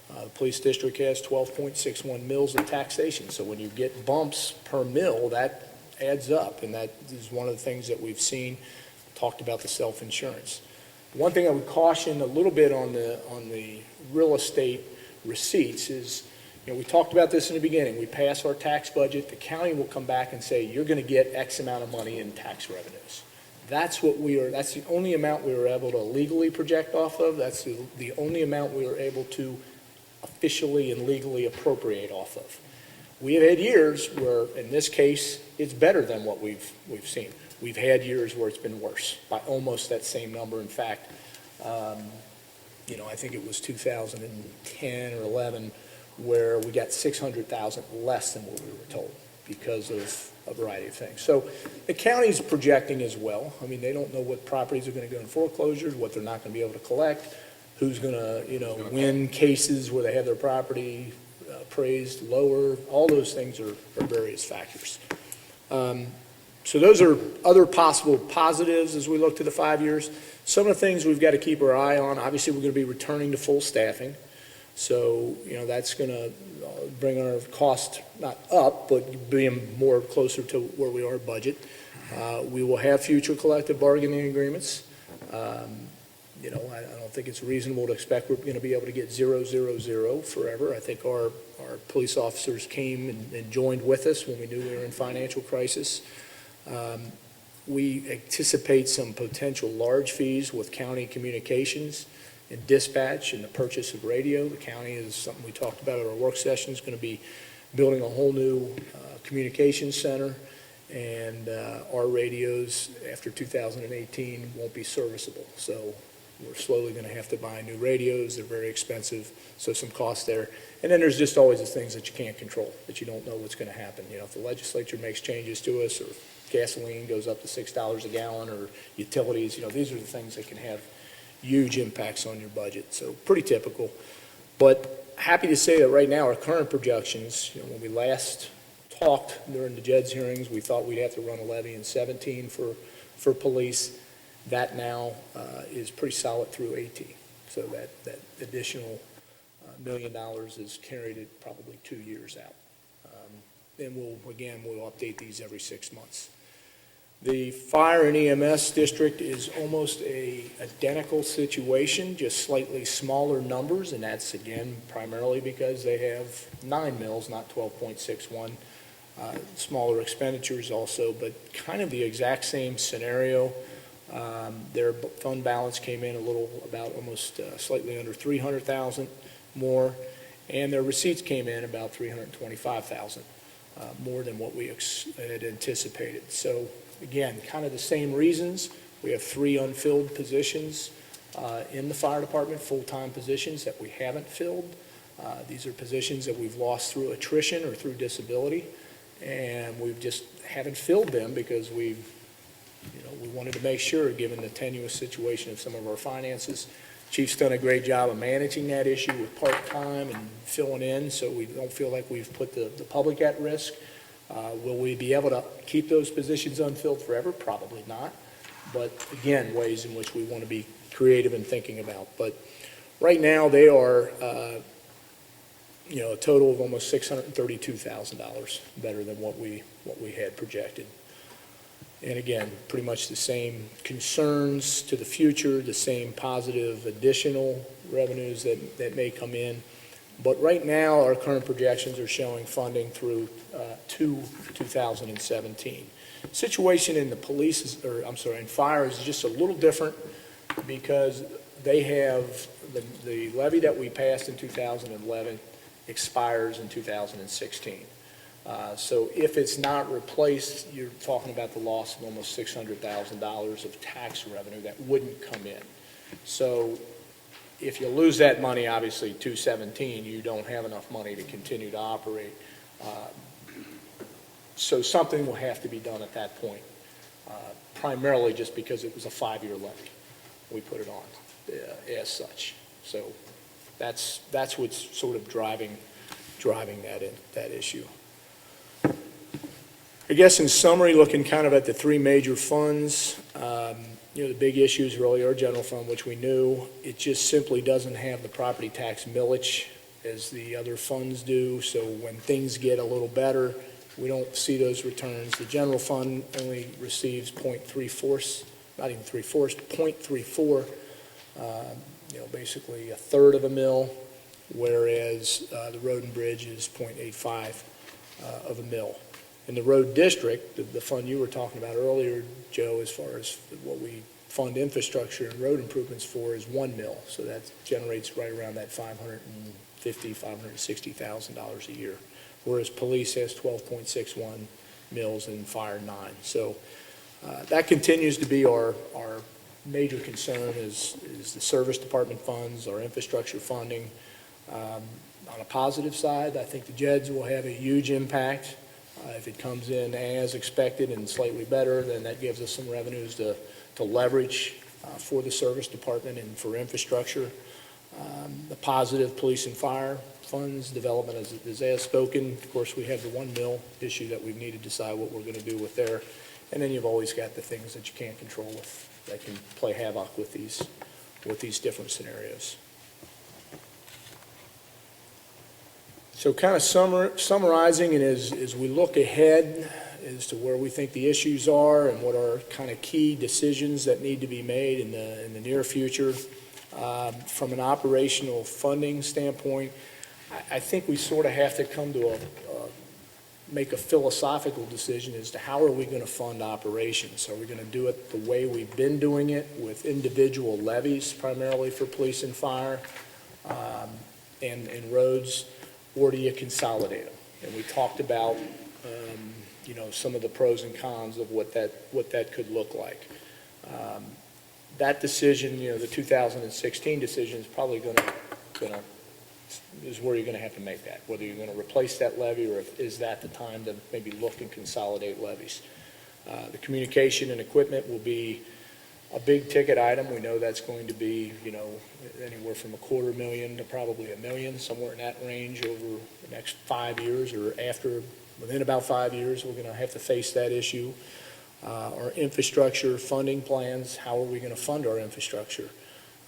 The police district has 12.61 mills of taxation, so when you get bumps per mill, that adds up, and that is one of the things that we've seen. Talked about the self-insurance. One thing I would caution a little bit on the real estate receipts is, we talked about this in the beginning. We pass our tax budget. The county will come back and say, you're going to get X amount of money in tax revenues. That's the only amount we were able to legally project off of. That's the only amount we were able to officially and legally appropriate off of. We have had years where, in this case, it's better than what we've seen. We've had years where it's been worse by almost that same number. In fact, I think it was 2010 or 11 where we got $600,000 less than what we were told because of a variety of things. So the county's projecting as well. I mean, they don't know what properties are going to go in foreclosures, what they're not going to be able to collect, who's going to, win cases where they have their property appraised lower. All those things are various factors. So those are other possible positives as we look to the 5 years. Some of the things we've got to keep our eye on, obviously, we're going to be returning to full staffing. So, that's going to bring our cost not up, but being more closer to where we are budget. We will have future collective bargaining agreements. I don't think it's reasonable to expect we're going to be able to get 0, 0, 0 forever. I think our police officers came and joined with us when we knew we were in financial crisis. We anticipate some potential large fees with county communications and dispatch and the purchase of radio. The county is something we talked about at our work session, is going to be building a whole new communications center, and our radios after 2018 won't be serviceable. So we're slowly going to have to buy new radios. They're very expensive, so some cost there. And then there's just always the things that you can't control, that you don't know what's going to happen. If the legislature makes changes to us, or gasoline goes up to $6 a gallon, or utilities, these are the things that can have huge impacts on your budget. So pretty typical. But happy to say that right now our current projections, when we last talked during the JEDS hearings, we thought we'd have to run a levy in 17 for police. That now is pretty solid through 18. So that additional $1 million is carried at probably 2 years out. And we'll update these every 6 months. The fire and EMS district is almost a identical situation, just slightly smaller numbers, and that's, again, primarily because they have 9 mills, not 12.61. Smaller expenditures also, but kind of the exact same scenario. Their fund balance came in almost slightly under 300,000 more, and their receipts came in about 325,000 more than what we had anticipated. So again, kind of the same reasons. We have 3 unfilled positions in the fire department, full-time positions that we haven't filled. These are positions that we've lost through attrition or through disability, and we just haven't filled them because we wanted to make sure, given the tenuous situation of some of our finances. Chief's done a great job of managing that issue with part-time and filling in, so we don't feel like we've put the public at risk. Will we be able to keep those positions unfilled forever? Probably not. But again, ways in which we want to be creative and thinking about. But right now they are, a total of almost $632,000 better than what we had projected. And again, pretty much the same concerns to the future, the same positive additional revenues that may come in. But right now, our current projections are showing funding through to 2017. Situation in the in fire is just a little different because they have the levy that we passed in 2011 expires in 2016. So if it's not replaced, you're talking about the loss of almost $600,000 of tax revenue that wouldn't come in. So if you lose that money, obviously, 2017, you don't have enough money to continue to operate. So something will have to be done at that point, primarily just because it was a 5-year levy. We put it on as such. So that's what's sort of driving that issue. I guess in summary, looking kind of at the 3 major funds, the big issues really are general fund, which we knew. It just simply doesn't have the property tax millage as the other funds do. So when things get a little better, we don't see those returns. The general fund only receives 0.34, not even 3/4, 0.34, basically a third of a mil, whereas the road and bridge is 0.85 of a mil. In the road district, the fund you were talking about earlier, Joe, as far as what we fund infrastructure and road improvements for is 1 mil. So that generates right around that $550,000, $560,000 a year. Whereas police has 12.61 mils and fire 9. So that continues to be our major concern is the service department funds, our infrastructure funding. On a positive side, I think the JEDS will have a huge impact. If it comes in as expected and slightly better, then that gives us some revenues to leverage for the service department and for infrastructure. The positive police and fire funds development is as spoken. Of course, we have the 1 mil issue that we need to decide what we're going to do with there. And then you've always got the things that you can't control that can play havoc with these different scenarios. So kind of summarizing, and as we look ahead as to where we think the issues are and what are kind of key decisions that need to be made in the near future, from an operational funding standpoint, I think we sort of have to come to make a philosophical decision as to how are we going to fund operations. Are we going to do it the way we've been doing it, with individual levies primarily for police and fire and roads, or do you consolidate them? And we talked about some of the pros and cons of what that could look like. That decision, the 2016 decision is probably is where you're going to have to make that, whether you're going to replace that levy or is that the time to maybe look and consolidate levies. The communication and equipment will be a big ticket item. We know that's going to be, anywhere from $250,000 to probably $1 million, somewhere in that range over the next 5 years, or within about 5 years, we're going to have to face that issue. Our infrastructure funding plans, how are we going to fund our infrastructure?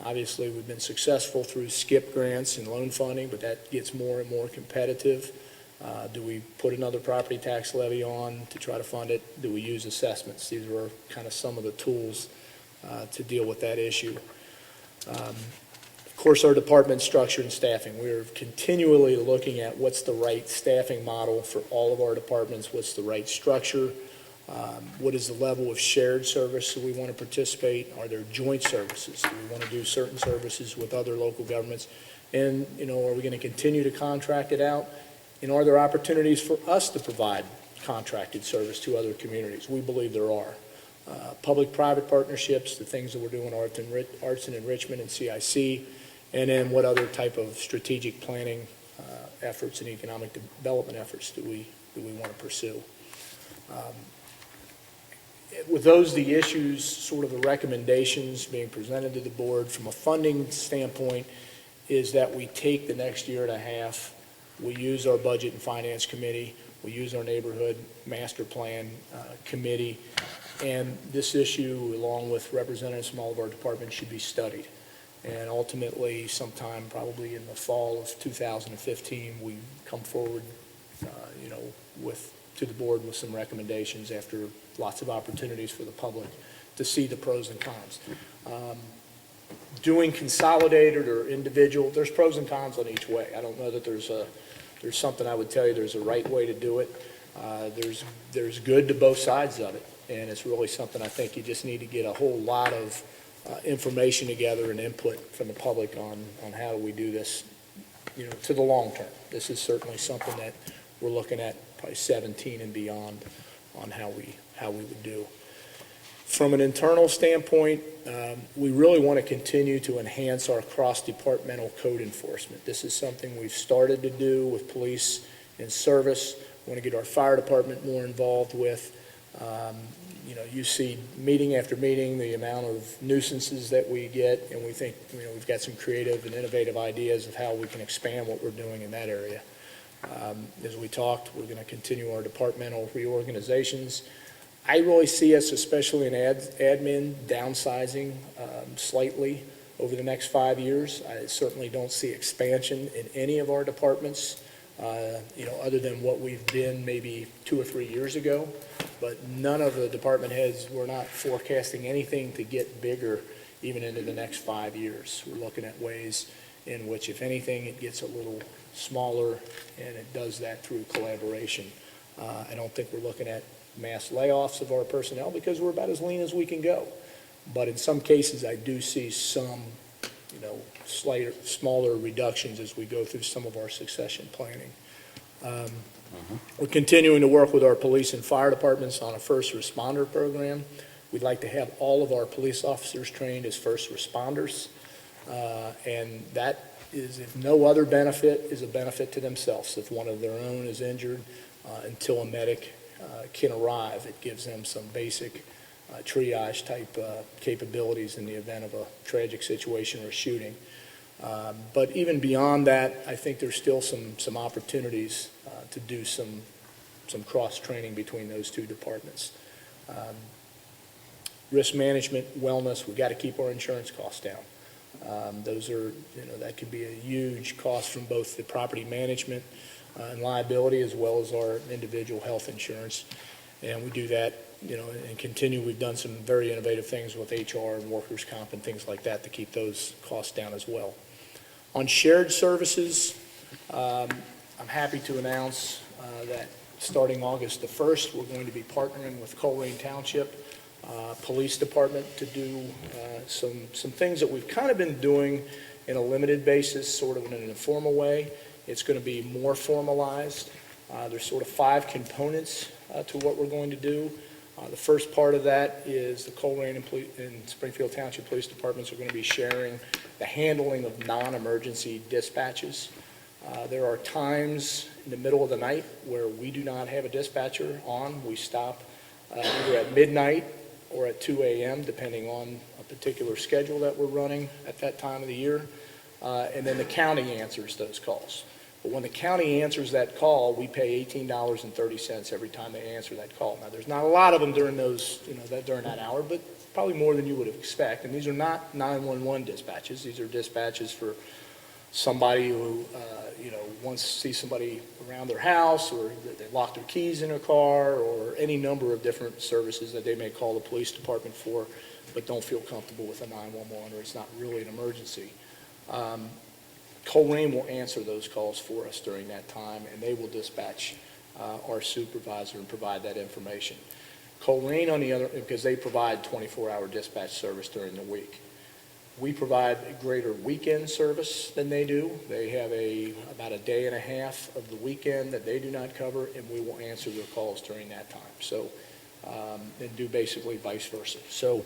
Obviously, we've been successful through SCIP grants and loan funding, but that gets more and more competitive. Do we put another property tax levy on to try to fund it? Do we use assessments? These are kind of some of the tools to deal with that issue. Of course, our department structure and staffing. We're continually looking at what's the right staffing model for all of our departments, what's the right structure, what is the level of shared service that we want to participate? Are there joint services? Do we want to do certain services with other local governments? And, are we going to continue to contract it out? And are there opportunities for us to provide contracted service to other communities? We believe there are. Public-private partnerships, the things that we're doing, arts and enrichment and CIC, and then what other type of strategic planning efforts and economic development efforts do we want to pursue? With those, the issues, sort of the recommendations being presented to the board from a funding standpoint is that we take the next year and a half, we use our budget and finance committee, we use our neighborhood master plan committee, and this issue, along with representatives from all of our departments, should be studied. And ultimately, sometime probably in the fall of 2015, we come forward, to the board with some recommendations after lots of opportunities for the public to see the pros and cons. Doing consolidated or individual, there's pros and cons on each way. I don't know that there's something I would tell you there's a right way to do it. There's good to both sides of it, and it's really something I think you just need to get a whole lot of information together and input from the public on how do we do this, to the long term. This is certainly something that we're looking at probably 17 and beyond on how we would do. From an internal standpoint, we really want to continue to enhance our cross-departmental code enforcement. This is something we've started to do with police and service. We want to get our fire department more involved with. You see meeting after meeting the amount of nuisances that we get, and we think we've got some creative and innovative ideas of how we can expand what we're doing in that area. As we talked, we're going to continue our departmental reorganizations. I really see us, especially in admin, downsizing slightly over the next 5 years. I certainly don't see expansion in any of our departments, other than what we've been maybe 2 or 3 years ago. But none of the department heads, we're not forecasting anything to get bigger even into the next 5 years. We're looking at ways in which, if anything, it gets a little smaller, and it does that through collaboration. I don't think we're looking at mass layoffs of our personnel because we're about as lean as we can go. But in some cases, I do see some, smaller reductions as we go through some of our succession planning. We're continuing to work with our police and fire departments on a first responder program. We'd like to have all of our police officers trained as first responders, and that is, if no other benefit, is a benefit to themselves. If one of their own is injured, until a medic can arrive, it gives them some basic triage type capabilities in the event of a tragic situation or shooting. But even beyond that, I think there's still some opportunities to do some cross-training between those two departments. Risk management, wellness, we got to keep our insurance costs down. Those are, that could be a huge cost from both the property management and liability as well as our individual health insurance. And we do that, and continue. We've done some very innovative things with HR and workers' comp and things like that to keep those costs down as well. On shared services, I'm happy to announce that starting August the 1st, we're going to be partnering with Colerain Township Police Department to do some things that we've kind of been doing in a limited basis, sort of in an informal way. It's going to be more formalized. There's sort of 5 components to what we're going to do. The first part of that is the Colerain and Springfield Township Police Departments are going to be sharing the handling of non-emergency dispatches. There are times in the middle of the night where we do not have a dispatcher on. We stop either at midnight or at 2 a.m., depending on a particular schedule that we're running at that time of the year. And then the county answers those calls. But when the county answers that call, we pay $18.30 every time they answer that call. Now, there's not a lot of them during those, during that hour, but probably more than you would expect. And these are not 911 dispatches. These are dispatches for somebody who, wants to see somebody around their house, or they lock their keys in their car, or any number of different services that they may call the police department for, but don't feel comfortable with a 911, or it's not really an emergency. Colerain will answer those calls for us during that time, and they will dispatch our supervisor and provide that information. Colerain, on the other, because they provide 24-hour dispatch service during the week. We provide a greater weekend service than they do. They have about a day and a half of the weekend that they do not cover, and we will answer their calls during that time. So, and do basically vice versa. So,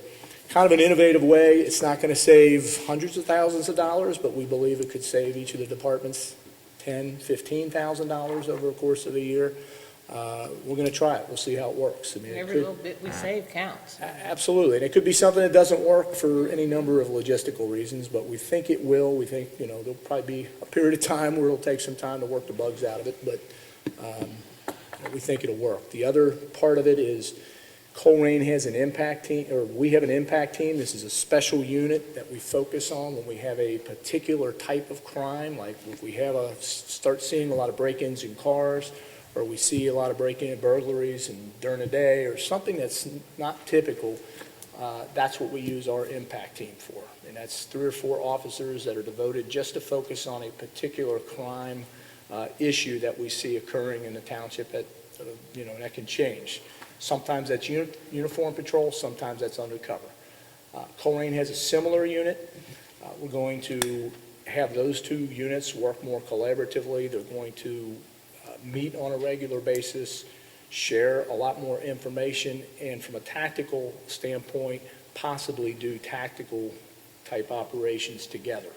kind of an innovative way. It's not going to save hundreds of thousands of dollars, but we believe it could save each of the departments $10,000, $15,000 over the course of a year. We're going to try it. We'll see how it works. I mean, Every little bit we save counts. Absolutely. And it could be something that doesn't work for any number of logistical reasons, but we think it will. We think, there'll probably be a period of time where it'll take some time to work the bugs out of it, but we think it'll work. The other part of it is Colerain has an impact team, or we have an impact team. This is a special unit that we focus on when we have a particular type of crime, like if we start seeing a lot of break-ins in cars, or we see a lot of break-in burglaries during the day, or something that's not typical. That's what we use our impact team for. And that's 3 or 4 officers that are devoted just to focus on a particular crime issue that we see occurring in the township and that can change. Sometimes that's uniform patrol, sometimes that's undercover. Colerain has a similar unit. We're going to have those 2 units work more collaboratively. They're going to meet on a regular basis, share a lot more information, and from a tactical standpoint, possibly do tactical type operations together.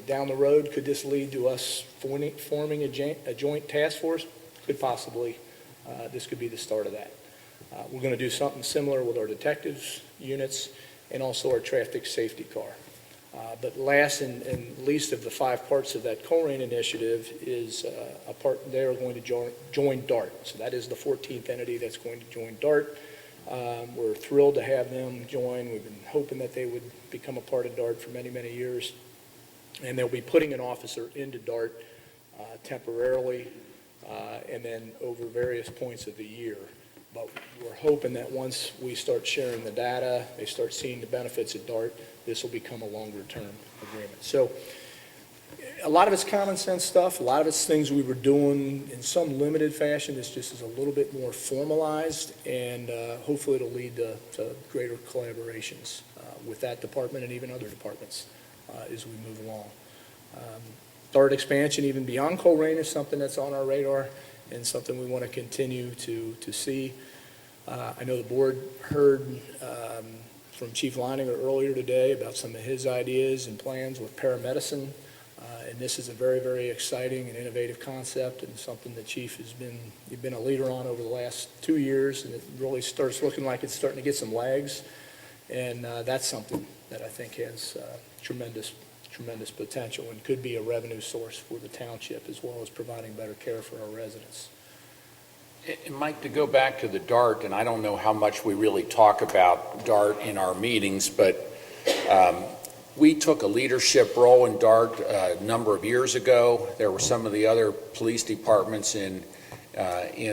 Down the road, could this lead to us forming a joint task force? Could possibly. This could be the start of that. We're going to do something similar with our detectives units and also our traffic safety car. But last and least of the 5 parts of that Colerain initiative is a part they are going to join DART. So that is the 14th entity that's going to join DART. We're thrilled to have them join. We've been hoping that they would become a part of DART for many, many years. And they'll be putting an officer into DART temporarily and then over various points of the year. But we're hoping that once we start sharing the data, they start seeing the benefits of DART, this will become a longer-term agreement. So a lot of it's common sense stuff. A lot of it's things we were doing in some limited fashion. This just is a little bit more formalized, and hopefully it'll lead to greater collaborations with that department and even other departments as we move along. DART expansion, even beyond Colerain, is something that's on our radar and something we want to continue to see. I know the board heard from Chief Leininger earlier today about some of his ideas and plans with paramedicine, and this is a very, very exciting and innovative concept and something the Chief you've been a leader on over the last 2 years, and it really starts looking like it's starting to get some legs, and that's something that I think has tremendous potential and could be a revenue source for the township as well as providing better care for our residents. And Mike, to go back to the DART, and I don't know how much we really talk about DART in our meetings, but we took a leadership role in DART a number of years ago. There were some of the other police departments in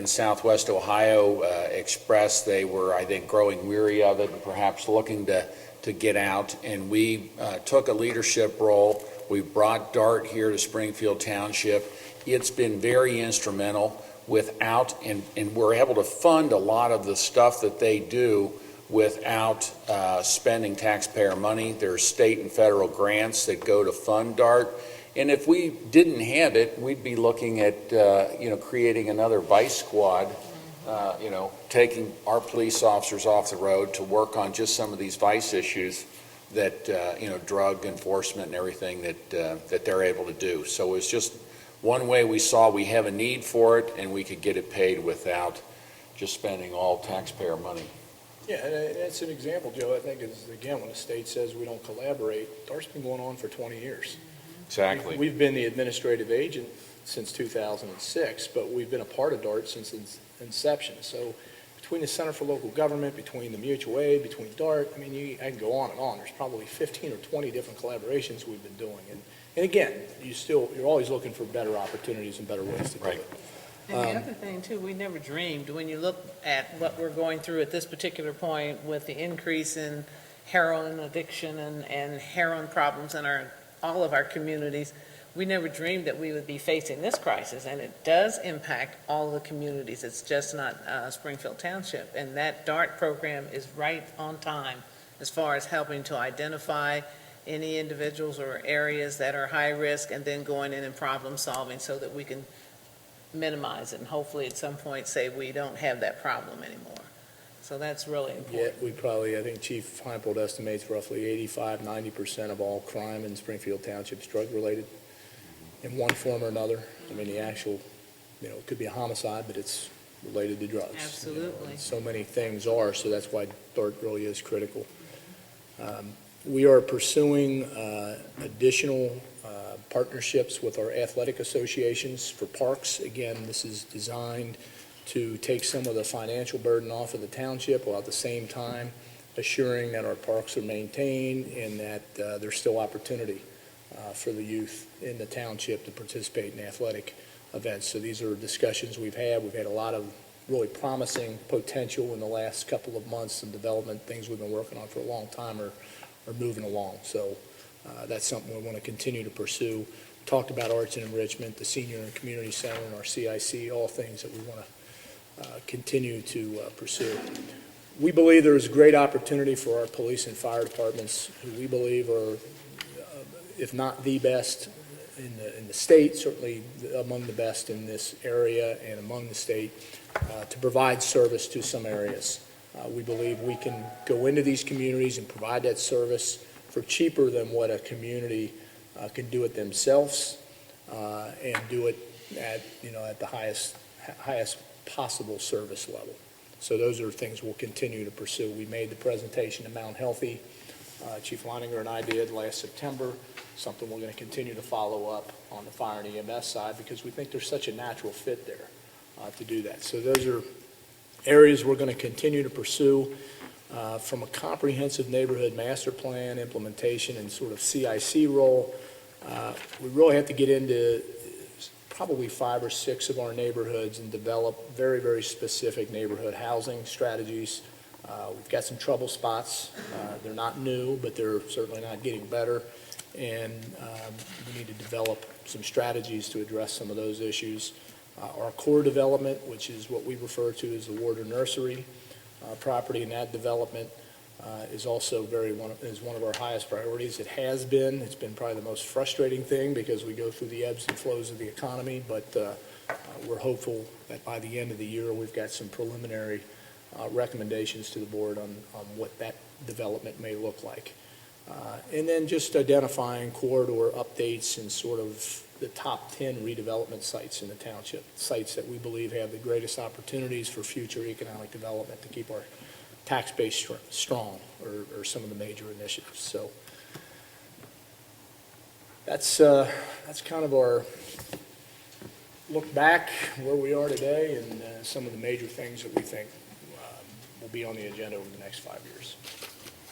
Southwest Ohio expressed they were, I think, growing weary of it and perhaps looking to get out. And we took a leadership role. We brought DART here to Springfield Township. It's been very instrumental. And we're able to fund a lot of the stuff that they do without spending taxpayer money. There's state and federal grants that go to fund DART. And if we didn't have it, we'd be looking at, creating another vice squad, taking our police officers off the road to work on just some of these vice issues that, drug enforcement and everything that they're able to do. So it's just one way we saw we have a need for it, and we could get it paid without just spending all taxpayer money. Yeah, and it's an example, Joe, I think, is, again, when the state says we don't collaborate, DART's been going on for 20 years. Exactly. We've been the administrative agent since 2006, but we've been a part of DART since its inception. So between the Center for Local Government, between the mutual aid, between DART, I can go on and on. There's probably 15 or 20 different collaborations we've been doing. And again, you're always looking for better opportunities and better ways to do it. And the other thing, too, we never dreamed, when you look at what we're going through at this particular point with the increase in heroin addiction and heroin problems in all of our communities, we never dreamed that we would be facing this crisis, and it does impact all the communities. It's just not Springfield Township, and that DART program is right on time as far as helping to identify any individuals or areas that are high risk, and then going in and problem solving so that we can minimize it, and hopefully at some point say we don't have that problem anymore. So that's really important. Yeah, I think Chief Heimpold estimates roughly 85-90% of all crime in Springfield Township is drug-related in one form or another. The actual, it could be a homicide, but it's related to drugs. Absolutely. And so many things are, so that's why DART really is critical. We are pursuing additional partnerships with our athletic associations for parks. Again, this is designed to take some of the financial burden off of the township, while at the same time assuring that our parks are maintained and that there's still opportunity for the youth in the township to participate in athletic events. So these are discussions we've had. We've had a lot of really promising potential in the last couple of months of development. Things we've been working on for a long time are moving along. So that's something we want to continue to pursue. Talked about arts and enrichment, the senior and community center, and our CIC, all things that we want to continue to pursue. We believe there is great opportunity for our police and fire departments, who we believe are, if not the best in the state, certainly among the best in this area and among the state, to provide service to some areas. We believe we can go into these communities and provide that service for cheaper than what a community can do it themselves, and do it at the highest possible service level. So those are things we'll continue to pursue. We made the presentation to Mount Healthy. Chief Leininger and I did last September, something we're going to continue to follow up on the fire and EMS side, because we think there's such a natural fit there to do that. So those are areas we're going to continue to pursue. From a comprehensive neighborhood master plan implementation and sort of CIC role, we really have to get into probably 5 or 6 of our neighborhoods and develop very, very specific neighborhood housing strategies. We've got some trouble spots. They're not new, but they're certainly not getting better. And we need to develop some strategies to address some of those issues. Our core development, which is what we refer to as the Warder Nursery property, and that development is also one of our highest priorities. It has been. It's been probably the most frustrating thing because we go through the ebbs and flows of the economy, but we're hopeful that by the end of the year we've got some preliminary recommendations to the board on what that development may look like. And then just identifying corridor updates and sort of the top 10 redevelopment sites in the township, sites that we believe have the greatest opportunities for future economic development to keep our tax base strong, or some of the major initiatives. So that's kind of our look back where we are today and some of the major things that we think will be on the agenda over the next 5 years.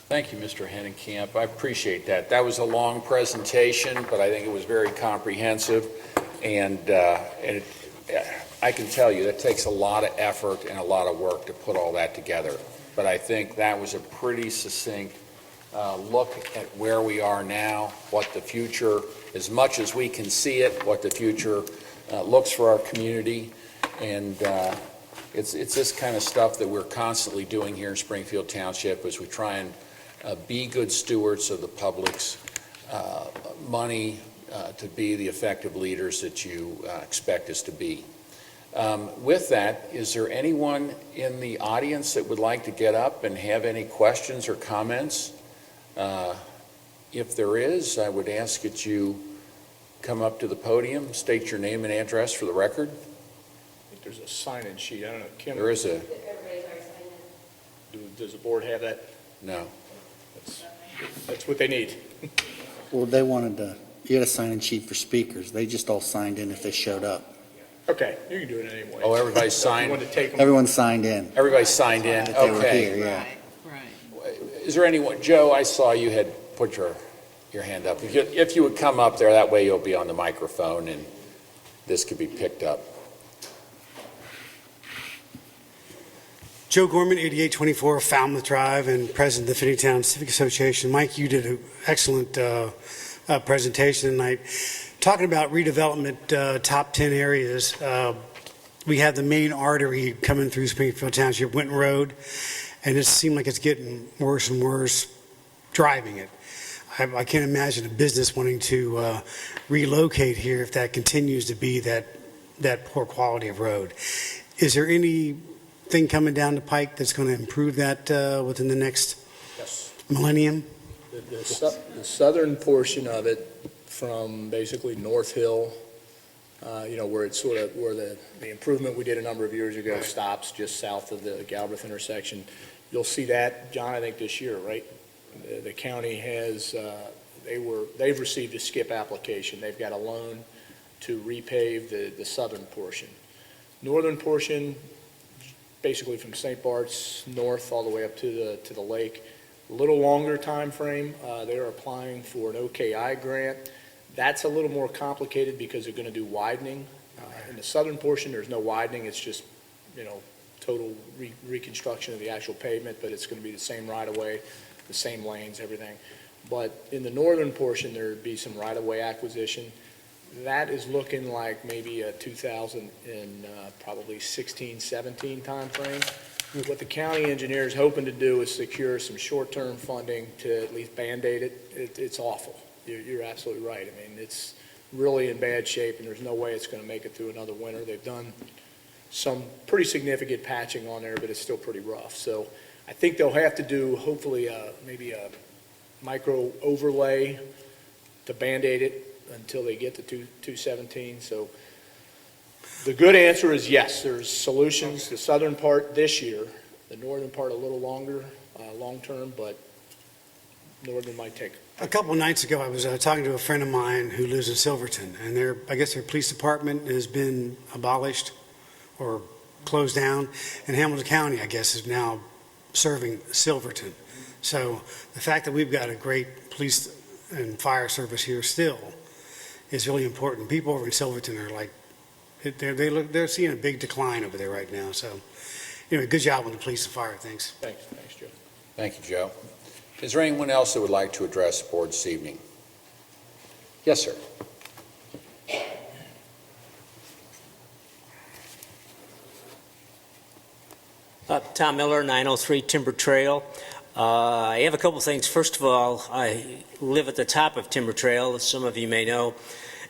Thank you, Mr. Hennenkamp. I appreciate that. That was a long presentation, but I think it was very comprehensive. And I can tell you that takes a lot of effort and a lot of work to put all that together. But I think that was a pretty succinct look at where we are now, what the future, as much as we can see it, what the future looks for our community. And it's this kind of stuff that we're constantly doing here in Springfield Township as we try and be good stewards of the public's money to be the effective leaders that you expect us to be. With that, is there anyone in the audience that would like to get up and have any questions or comments? If there is, I would ask that you come up to the podium, state your name and address for the record. I think there's a sign-in sheet. I don't know, Kim, There is a, does the board have that? no. That's what they need. Well, they wanted to, you had a sign-in sheet for speakers. They just all signed in if they showed up. Okay, you can do it anyway. Oh, everybody's If you signed? want to take them. Everyone signed in. Everybody signed in? That they were Okay. here, yeah. Right. Is there anyone, Joe, I saw you had put your hand up. If you would come up there, that way you'll be on the microphone and this could be picked up. Joe Gorman, 8824 Falmouth Drive, and President of the Finneytown Civic Association. Mike, you did an excellent presentation tonight. Talking about redevelopment, top 10 areas, we have the main artery coming through Springfield Township, Winton Road, and it seemed like it's getting worse and worse driving it. I can't imagine a business wanting to relocate here if that continues to be that poor quality of road. Is there anything coming down the pike that's going to improve that within the next millennium? The southern portion of it, from basically North Hill, where it's sort of where the improvement we did a number of years ago stops just south of the Galbraith intersection. You'll see that, John, I think this year, right? The county has, they've received a SCIP application. They've got a loan to repave the southern portion. Northern portion, basically from St. Bart's north all the way up to the lake, a little longer time frame. They're applying for an OKI grant. That's a little more complicated because they're going to do widening. In the southern portion, there's no widening. It's just, total reconstruction of the actual pavement, but it's going to be the same right-of-way, the same lanes, everything. But in the northern portion, there'd be some right-of-way acquisition. That is looking like maybe a 2016, 17 timeframe. What the county engineer is hoping to do is secure some short-term funding to at least Band-Aid it. It's awful. You're absolutely right. I mean, it's really in bad shape, and there's no way it's going to make it through another winter. They've done some pretty significant patching on there, but it's still pretty rough. So I think they'll have to do, hopefully, maybe a micro overlay to Band-Aid it until they get to 217. So the good answer is yes, there's solutions. The southern part this year, the northern part a little longer, long-term, but northern might take. A couple of nights ago, I was talking to a friend of mine who lives in Silverton, and I guess their police department has been abolished or closed down, and Hamilton County, I guess, is now serving Silverton. So the fact that we've got a great police and fire service here still is really important. People over in Silverton are like, they're seeing a big decline over there right now. So, good job on the police and fire. Thanks. Thanks, Joe. Thank you, Joe. Is there anyone else that would like to address the board this evening? Yes, sir. Tom Miller, 903 Timber Trail. I have a couple things. First of all, I live at the top of Timber Trail, as some of you may know,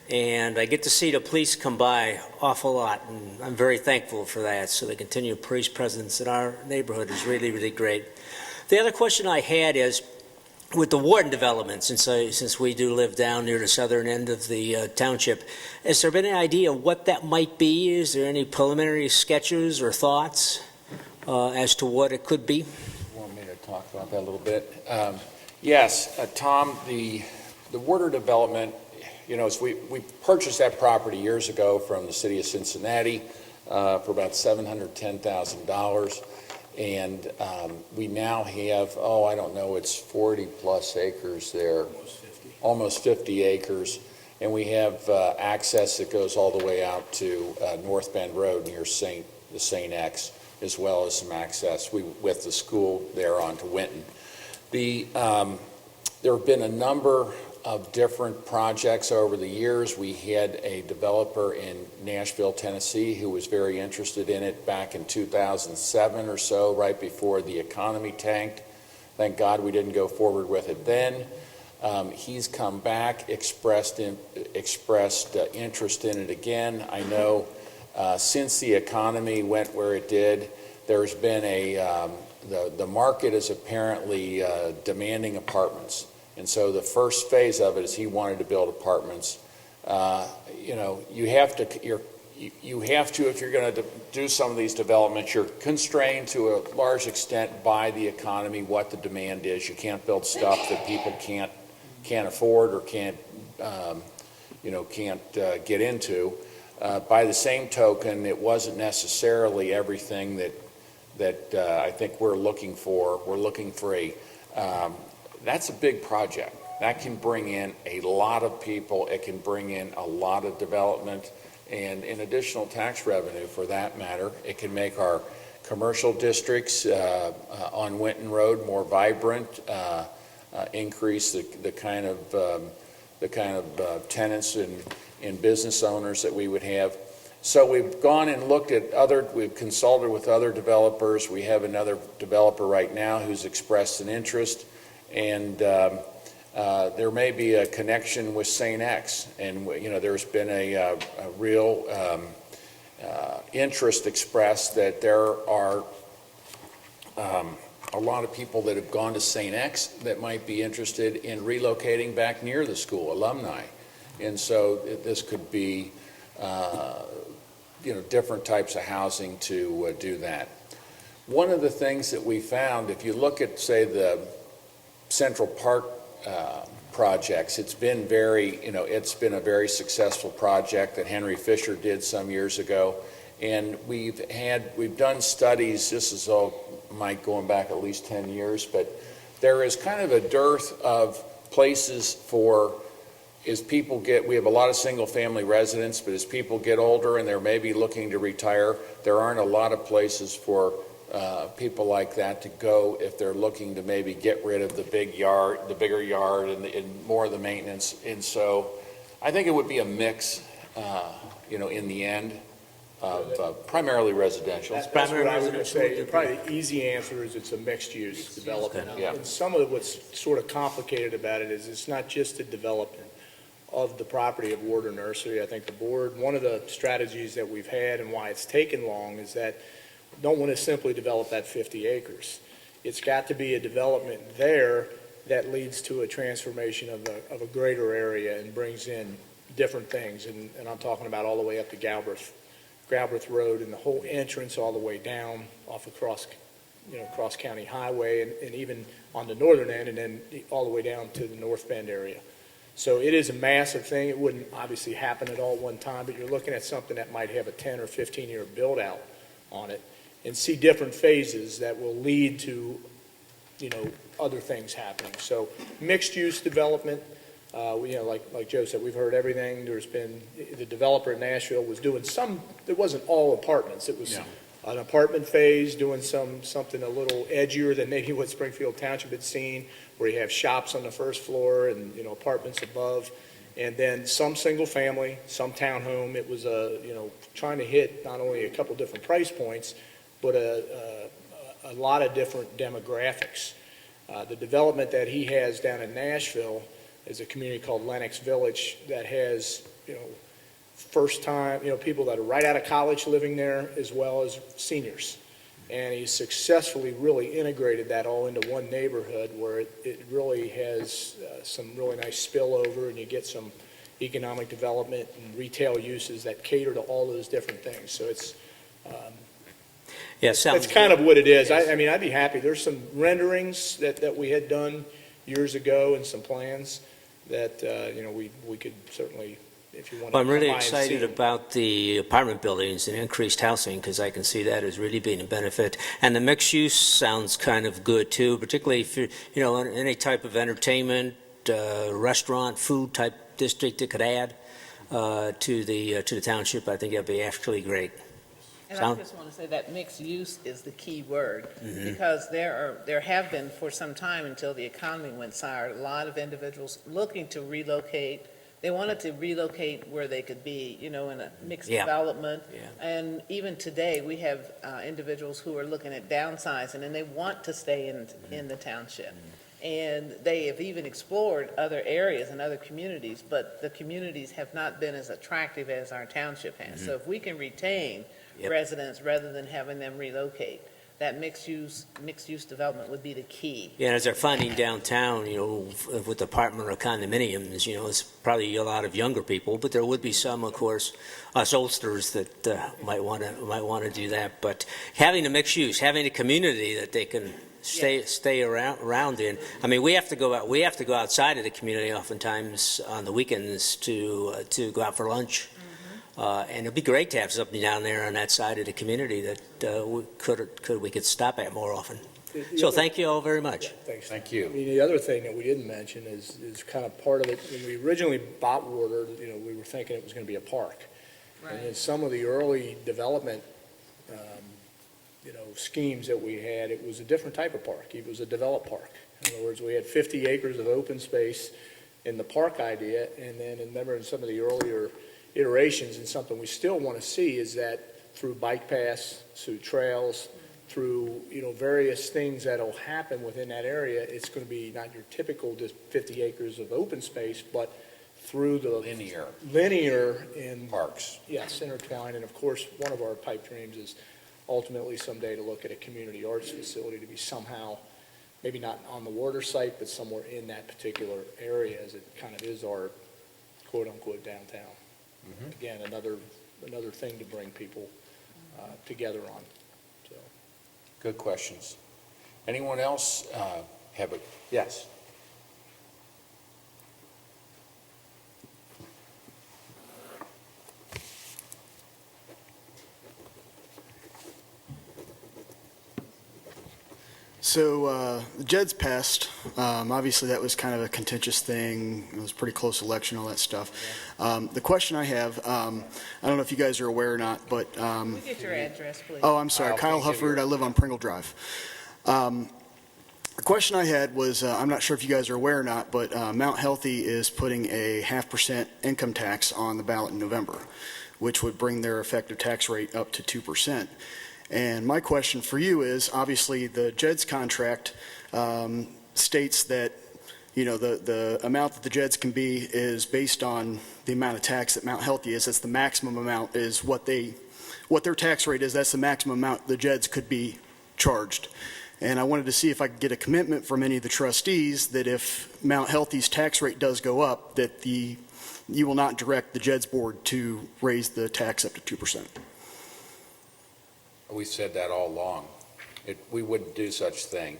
and I get to see the police come by awful lot, and I'm very thankful for that. So the continued police presence in our neighborhood is really, really great. The other question I had is, with the Warden development, since we do live down near the southern end of the township, has there been any idea what that might be? Is there any preliminary sketches or thoughts as to what it could be? You want me to talk about that a little bit? Yes, Tom, the water development as we purchased that property years ago from the city of Cincinnati for about $710,000. And we now have, I don't know, it's 40-plus acres there. Almost 50 acres. And we have access that goes all the way out to North Bend Road near the St. X, as well as some access with the school there onto Winton. There have been a number of different projects over the years. We had a developer in Nashville, Tennessee, who was very interested in it back in 2007 or so, right before the economy tanked. Thank God we didn't go forward with it then. He's come back, expressed interest in it again. I know since the economy went where it did, there's been the market is apparently demanding apartments. And so the first phase of it is he wanted to build apartments. You have to, if you're going to do some of these developments, you're constrained to a large extent by the economy, what the demand is. You can't build stuff that people can't afford or can't get into. By the same token, it wasn't necessarily everything that I think we're looking for. We're looking for that's a big project. That can bring in a lot of people. It can bring in a lot of development and additional tax revenue for that matter. It can make our commercial districts on Winton Road more vibrant, increase the kind of tenants and business owners that we would have. So we've gone and looked at we've consulted with other developers. We have another developer right now who's expressed an interest, and there may be a connection with St. X. And there's been a real interest expressed that there are a lot of people that have gone to St. X that might be interested in relocating back near the school, alumni. And so this could be, different types of housing to do that. One of the things that we found, if you look at, say, the Central Park projects, it's been a very successful project that Henry Fisher did some years ago. And we've done studies, this is all, Mike, going back at least 10 years, but there is kind of a dearth of places we have a lot of single-family residents, but as people get older and they're maybe looking to retire, there aren't a lot of places for people like that to go if they're looking to maybe get rid of the bigger yard and more of the maintenance. And so I think it would be a mix, in the end, of primarily residential. That's what I was going to say. Probably the easy answer is it's a mixed-use development. Yeah. And some of what's sort of complicated about it is it's not just the development of the property of Warder Nursery. I think the board, one of the strategies that we've had and why it's taken long is that we don't want to simply develop that 50 acres. It's got to be a development there that leads to a transformation of a greater area and brings in different things. And I'm talking about all the way up to Galbraith Road and the whole entrance all the way down off of Cross County Highway and even on the northern end and then all the way down to the North Bend area. So it is a massive thing. It wouldn't obviously happen at all one time, but you're looking at something that might have a 10 or 15 year build out on it and see different phases that will lead to, other things happening. So mixed use development, like Joe said, we've heard everything. There's been, the developer in Nashville was doing it wasn't all apartments. It was an apartment phase, doing something a little edgier than maybe what Springfield Township had seen, where you have shops on the first floor and, apartments above, and then some single family, some townhome. It was trying to hit not only a couple different price points, but a lot of different demographics. The development that he has down in Nashville is a community called Lenox Village that has, first time, people that are right out of college living there as well as seniors. And he's successfully really integrated that all into one neighborhood where it really has some really nice spillover and you get some economic development and retail uses that cater to all those different things. So it's, that's kind of what it is. I mean, I'd be happy. There's some renderings that we had done years ago and some plans that, we could certainly, if you want to. Well, I'm really excited about the apartment buildings and increased housing, because I can see that as really being a benefit. And the mixed use sounds kind of good too, particularly if any type of entertainment, restaurant, food type district that could add to the township. I think that'd be actually great. And I just want to say that mixed use is the key word, because there have been for some time, until the economy went sour, a lot of individuals looking to relocate. They wanted to relocate where they could be, in a mixed development. Yeah. And even today, we have individuals who are looking at downsizing, and they want to stay in the township. And they have even explored other areas and other communities, but the communities have not been as attractive as our township has. So if we can retain residents rather than having them relocate, that mixed use development would be the key. Yeah, and as they're finding downtown, with apartment or condominiums, it's probably a lot of younger people, but there would be some, of course, us oldsters that might want to do that. But having a mixed use, having a community that they can stay around in. I mean, we have to go out. We have to go outside of the community oftentimes on the weekends to go out for lunch. And it'd be great to have something down there on that side of the community that we could stop at more often. So thank you all very much. Thanks. Thank you. I mean, the other thing that we didn't mention is kind of part of it. When we originally bought water, we were thinking it was going to be a park. And in some of the early development, schemes that we had, it was a different type of park. It was a developed park. In other words, we had 50 acres of open space in the park idea, and then remember in some of the earlier iterations, and something we still want to see is that through bike paths, through trails, through various things that'll happen within that area, it's going to be not your typical just 50 acres of open space, but through the linear in Parks. Yes, intertwined. And of course, one of our pipe dreams is ultimately someday to look at a community arts facility to be somehow, maybe not on the water site, but somewhere in that particular area, as it kind of is our quote-unquote downtown. Again, another thing to bring people together on. So, Good questions. Anyone else have a, yes? So the Jeds passed. Obviously, that was kind of a contentious thing. It was a pretty close election, all that stuff. The question I have, I don't know if you guys are aware or not, but... Can we get your address, please? Oh, I'm sorry. Kyle Hufford. I live on Pringle Drive. The question I had was, I'm not sure if you guys are aware or not, but Mount Healthy is putting a 0.5% income tax on the ballot in November, which would bring their effective tax rate up to 2%. And my question for you is, obviously, the JEDS contract states that, the amount that the JEDS can be is based on the amount of tax that Mount Healthy is. That's the maximum amount is what their tax rate is. That's the maximum amount the JEDS could be charged. And I wanted to see if I could get a commitment from any of the trustees that if Mount Healthy's tax rate does go up, that you will not direct the JEDS board to raise the tax up to 2%. We said that all along. We wouldn't do such thing.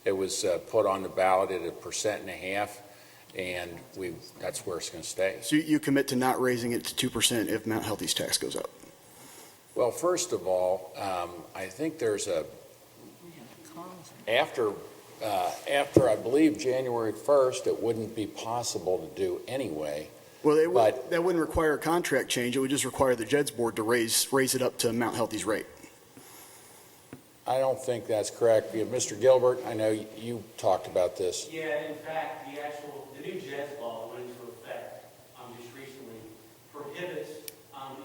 It was put on the ballot at 1.5%, and that's where it's going to stay. So you commit to not raising it to 2% if Mount Healthy's tax goes up? Well, first of all, I think there's after I believe January 1st, it wouldn't be possible to do anyway. Well, that wouldn't require a contract change. It would just require the JEDS board to raise it up to Mount Healthy's rate. I don't think that's correct. Mr. Gilbert, I know you talked about this. Yeah, in fact, the new JEDS law that went into effect just recently prohibits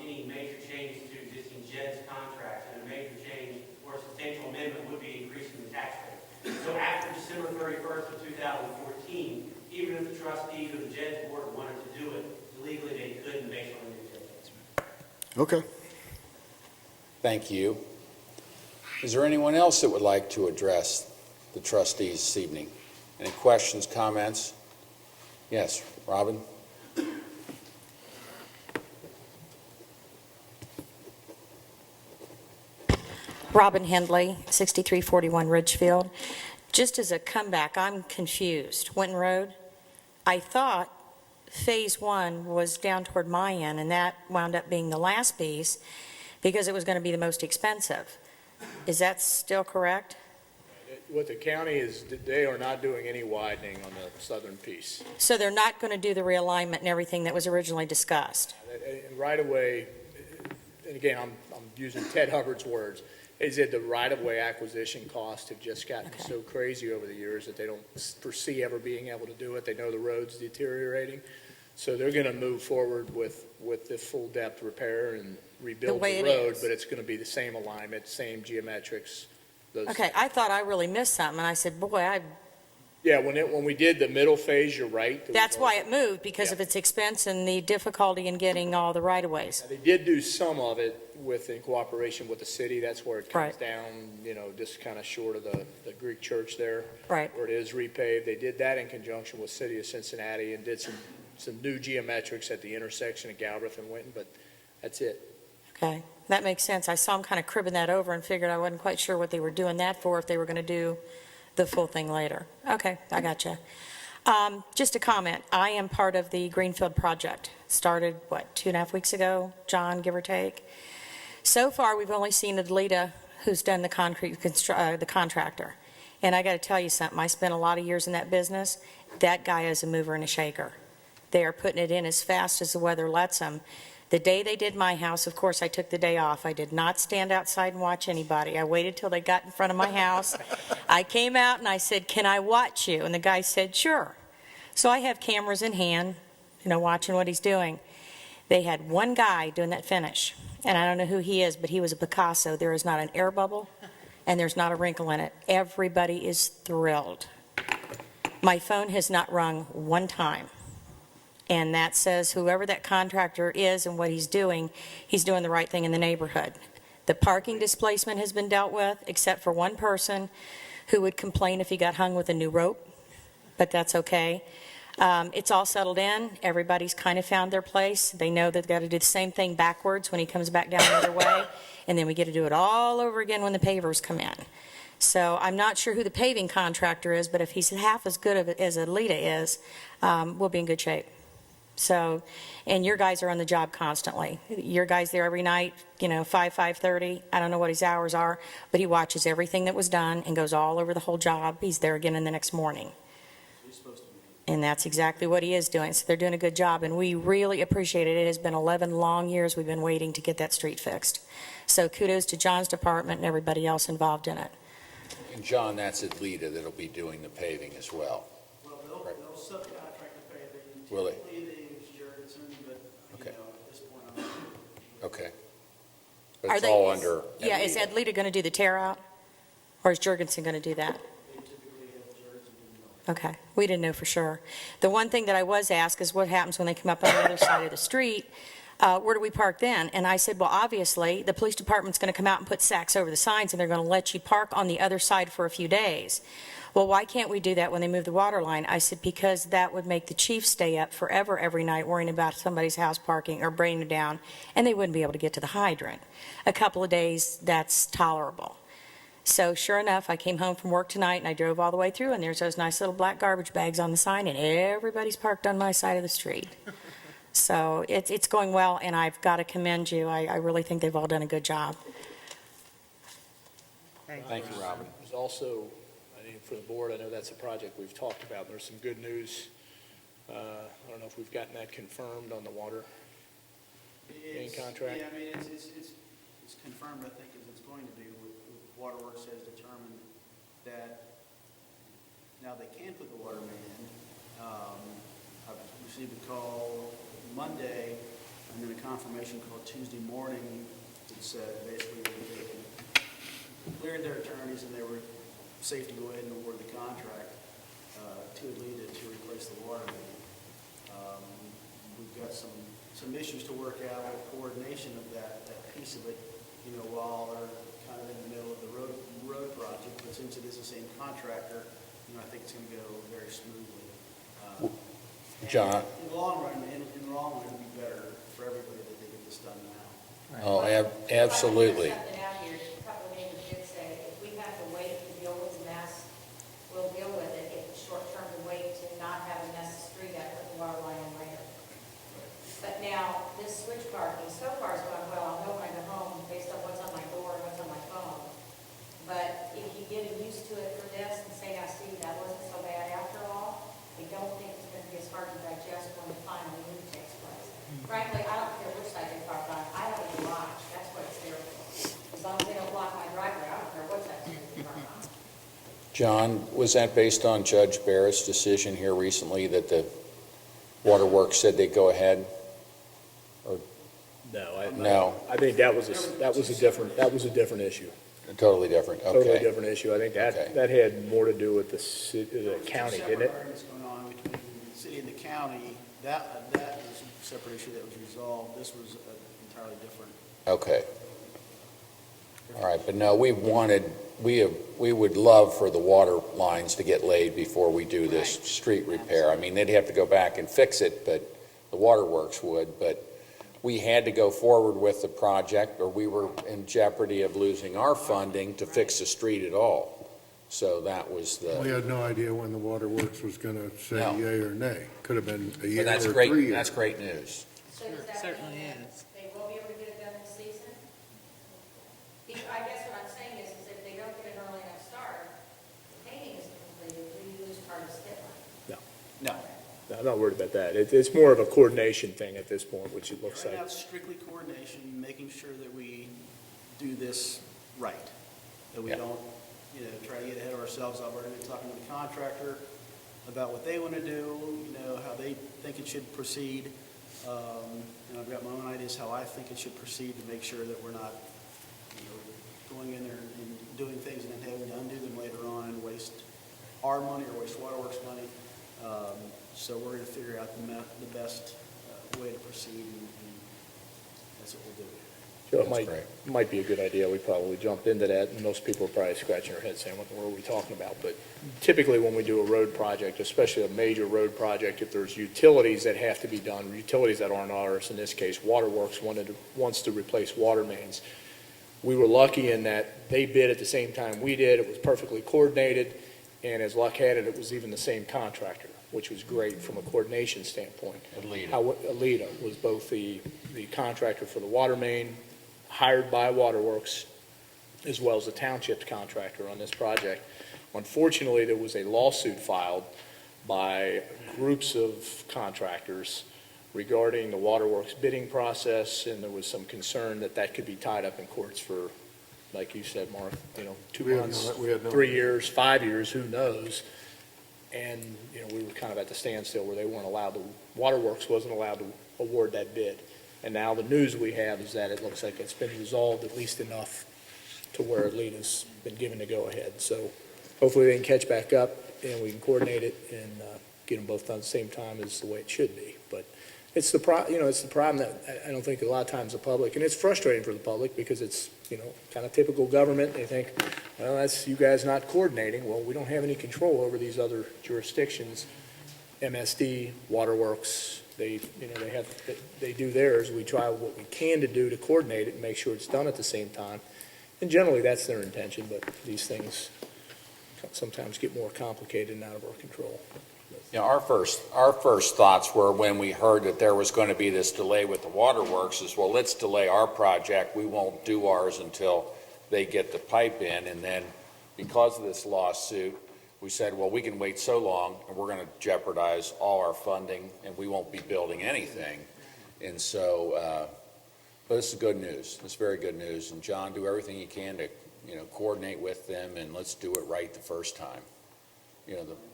any major changes to existing JEDS contracts, and a major change or a substantial amendment would be increasing the tax rate. So after December 31st of 2014, even if the trustees or the JEDS board wanted to do it, legally they couldn't based on the new JEDS. Okay. Thank you. Is there anyone else that would like to address the trustees this evening? Any questions, comments? Yes, Robin? Robin Hindley, 6341 Ridgefield. Just as a comeback, I'm confused. Winton Road, I thought Phase 1 was down toward my end, and that wound up being the last piece because it was going to be the most expensive. Is that still correct? What the county is, they are not doing any widening on the southern piece. So they're not going to do the realignment and everything that was originally discussed? And right away, and again, I'm using Ted Hubbard's words, is that the right-of-way acquisition costs have just gotten so crazy over the years that they don't foresee ever being able to do it. They know the road's deteriorating. So they're going to move forward with the full-depth repair and rebuild the road, but it's going to be the same alignment, same geometrics. Okay, I thought I really missed something, and I said, boy, Yeah, when we did the middle phase, you're right. that's why it moved, because of its expense and the difficulty in getting all the right-of-ways. They did do some of it in cooperation with the city. That's where it comes Right. down, just kind of short of the Greek church there. Right. Where it is repaved. They did that in conjunction with City of Cincinnati and did some new geometrics at the intersection of Galbraith and Winton, but that's it. Okay, that makes sense. I saw them kind of cribbing that over and figured I wasn't quite sure what they were doing that for, if they were going to do the full thing later. Okay, I gotcha. Just a comment. I am part of the Greenfield project. Started, 2.5 weeks ago, John, give or take. So far, we've only seen Adelita, who's done the the contractor. And I got to tell you something. I spent a lot of years in that business. That guy is a mover and a shaker. They are putting it in as fast as the weather lets them. The day they did my house, of course, I took the day off. I did not stand outside and watch anybody. I waited till they got in front of my house. I came out and I said, "Can I watch you?" And the guy said, "Sure." So I have cameras in hand, watching what he's doing. They had one guy doing that finish, and I don't know who he is, but he was a Picasso. There is not an air bubble, and there's not a wrinkle in it. Everybody is thrilled. My phone has not rung one time. And that says whoever that contractor is and what he's doing the right thing in the neighborhood. The parking displacement has been dealt with, except for one person who would complain if he got hung with a new rope, but that's okay. It's all settled in. Everybody's kind of found their place. They know they've got to do the same thing backwards when he comes back down the other way, and then we get to do it all over again when the pavers come in. So I'm not sure who the paving contractor is, but if he's half as good as Alita is, we'll be in good shape. So, and your guys are on the job constantly. Your guy's there every night, 5:30. I don't know what his hours are, but he watches everything that was done and goes all over the whole job. He's there again in the next morning. And that's exactly what he is doing. So they're doing a good job, and we really appreciate it. It has been 11 long years we've been waiting to get that street fixed. So kudos to John's department and everybody else involved in it. And John, that's Adelita that'll be doing the paving as well. Well, they'll subcontract the paving. Will they? Typically, they use Jurgensen, but, Okay. at this point, I'm not. Okay. But it's all under Yeah, is Adelita. Adlita going to do the tear out? Or is Jurgensen going to do that? They typically have Jurgensen do Okay, we didn't know for sure. The one thing that I was asked is what happens when they come up on the other side of the street? Where do we park then? And I said, well, obviously, the police department's going to come out and put sacks over the signs, and they're going to let you park on the other side for a few days. Well, why can't we do that when they move the water line? I said, because that would make the chief stay up forever every night worrying about somebody's house parking or bringing it down, and they wouldn't be able to get to the hydrant. A couple of days, that's tolerable. So sure enough, I came home from work tonight, and I drove all the way through, and there's those nice little black garbage bags on the sign, and everybody's parked on my side of the street. So it's going well, and I've got to commend you. I really think they've all done a good job. Thank you, Robin. There's also, I think for the board, I know that's a project we've talked about. There's some good news. I don't know if we've gotten that confirmed on the water main contract. Yeah, I mean, it's confirmed, I think, as it's going to be. Waterworks has determined that now they can put the water main in. I've received a call Monday, and then a confirmation call Tuesday morning that said basically they cleared their attorneys and they were safe to go ahead and award the contract to Alita to replace the water main. We've got some issues to work out with coordination of that piece of it, while they're kind of in the middle of the road project, but since it is the same contractor, I think it's going to go very smoothly. John? In the long run, it'll be better for everybody that they get this done now. Oh, absolutely. Something out here, a couple of neighbors did say, if we have to wait to deal with the mess, we'll deal with it. If it's short term to wait to not have a mess street out with the water line in later. used to it for this and say, I see, that wasn't so bad after all. I don't think it's going to be as hard to digest when the final move takes place. Frankly, I don't care which side they park on. I have a garage. That's what it's there for. As long as they don't block my driveway, I don't care what side they park on. John, was that based on Judge Barrett's decision here recently that the Waterworks said they'd go ahead? No. I think that was a different issue. Totally different, okay. Totally different issue. I think Okay. that had more to do with the county, didn't it? Separate arguments going on between the city and the county. That was a separate issue that was resolved. This was entirely different. Okay. All right, but no, we would love for the water lines to get laid before we do this street repair. I mean, they'd have to go back and fix it, but the Waterworks would, but we had to go forward with the project, or we were in jeopardy of losing our funding to fix the street at all. So that was We the, had no idea when the Waterworks was going to say No. yay or nay. Could have been a but year or that's 3 great, years. that's great news. So does that Certainly mean that is. they will be able to get it done this season? I guess what I'm saying is if they don't get an early enough start, the painting is completed, we lose part of skid line. No. No, I'm not worried about that. It's more of a coordination thing at this point, which it looks Right like. now, it's strictly coordination, making sure that we do this right, that we Yeah. don't, try to get ahead of ourselves. I've already been talking to the contractor about what they want to do, how they think it should proceed. And I've got my own ideas how I think it should proceed to make sure that we're not, going in there and doing things and then having to undo them later on and waste our money or waste Waterworks money. So we're going to figure out the best way to proceed, and that's what we'll do. So That's it great. might be a good idea. We probably jumped into that, and most people are probably scratching their heads saying, what the world are we talking about? But typically, when we do a road project, especially a major road project, if there's utilities that have to be done, utilities that aren't ours, in this case, Waterworks wants to replace water mains. We were lucky in that they bid at the same time we did. It was perfectly coordinated, and as luck had it, it was even the same contractor, which was great from a coordination standpoint. Alita was both the contractor for the water main, hired by Waterworks, as well as the Township contractor on this project. Unfortunately, there was a lawsuit filed by groups of contractors regarding the Waterworks bidding process, and there was some concern that that could be tied up in courts for, like you said, Mark, 2 We had months, we had no 3 idea. years, 5 years, who knows? And, we were kind of at the standstill where they weren't allowed to, Waterworks wasn't allowed to award that bid. And now the news we have is that it looks like it's been resolved at least enough to where Alita's been given the go-ahead. So hopefully they can catch back up and we can coordinate it and get them both done at the same time is the way it should be. But it's the problem that I don't think a lot of times the public, and it's frustrating for the public because it's, kind of typical government. They think, well, that's you guys not coordinating. Well, we don't have any control over these other jurisdictions. MSD, Waterworks, they do theirs. We try what we can to do to coordinate it and make sure it's done at the same time. And generally, that's their intention, but these things sometimes get more complicated and out of our control. Our first thoughts were when we heard that there was going to be this delay with the Waterworks is, well, let's delay our project. We won't do ours until they get the pipe in. And then because of this lawsuit, we said, well, we can wait so long and we're going to jeopardize all our funding and we won't be building anything. And so, but this is good news. It's very good news. And John, do everything you can to, coordinate with them and let's do it right the first time.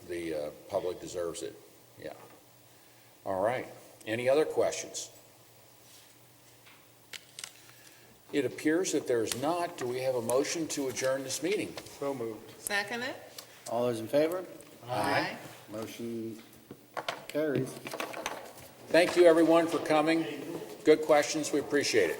The public deserves it. Yeah. All right. Any other questions? It appears that there's not. Do we have a motion to adjourn this meeting? So moved. Second it? All those in favor? Aye. Motion carries. Thank you, everyone, for coming. Good questions. We appreciate it.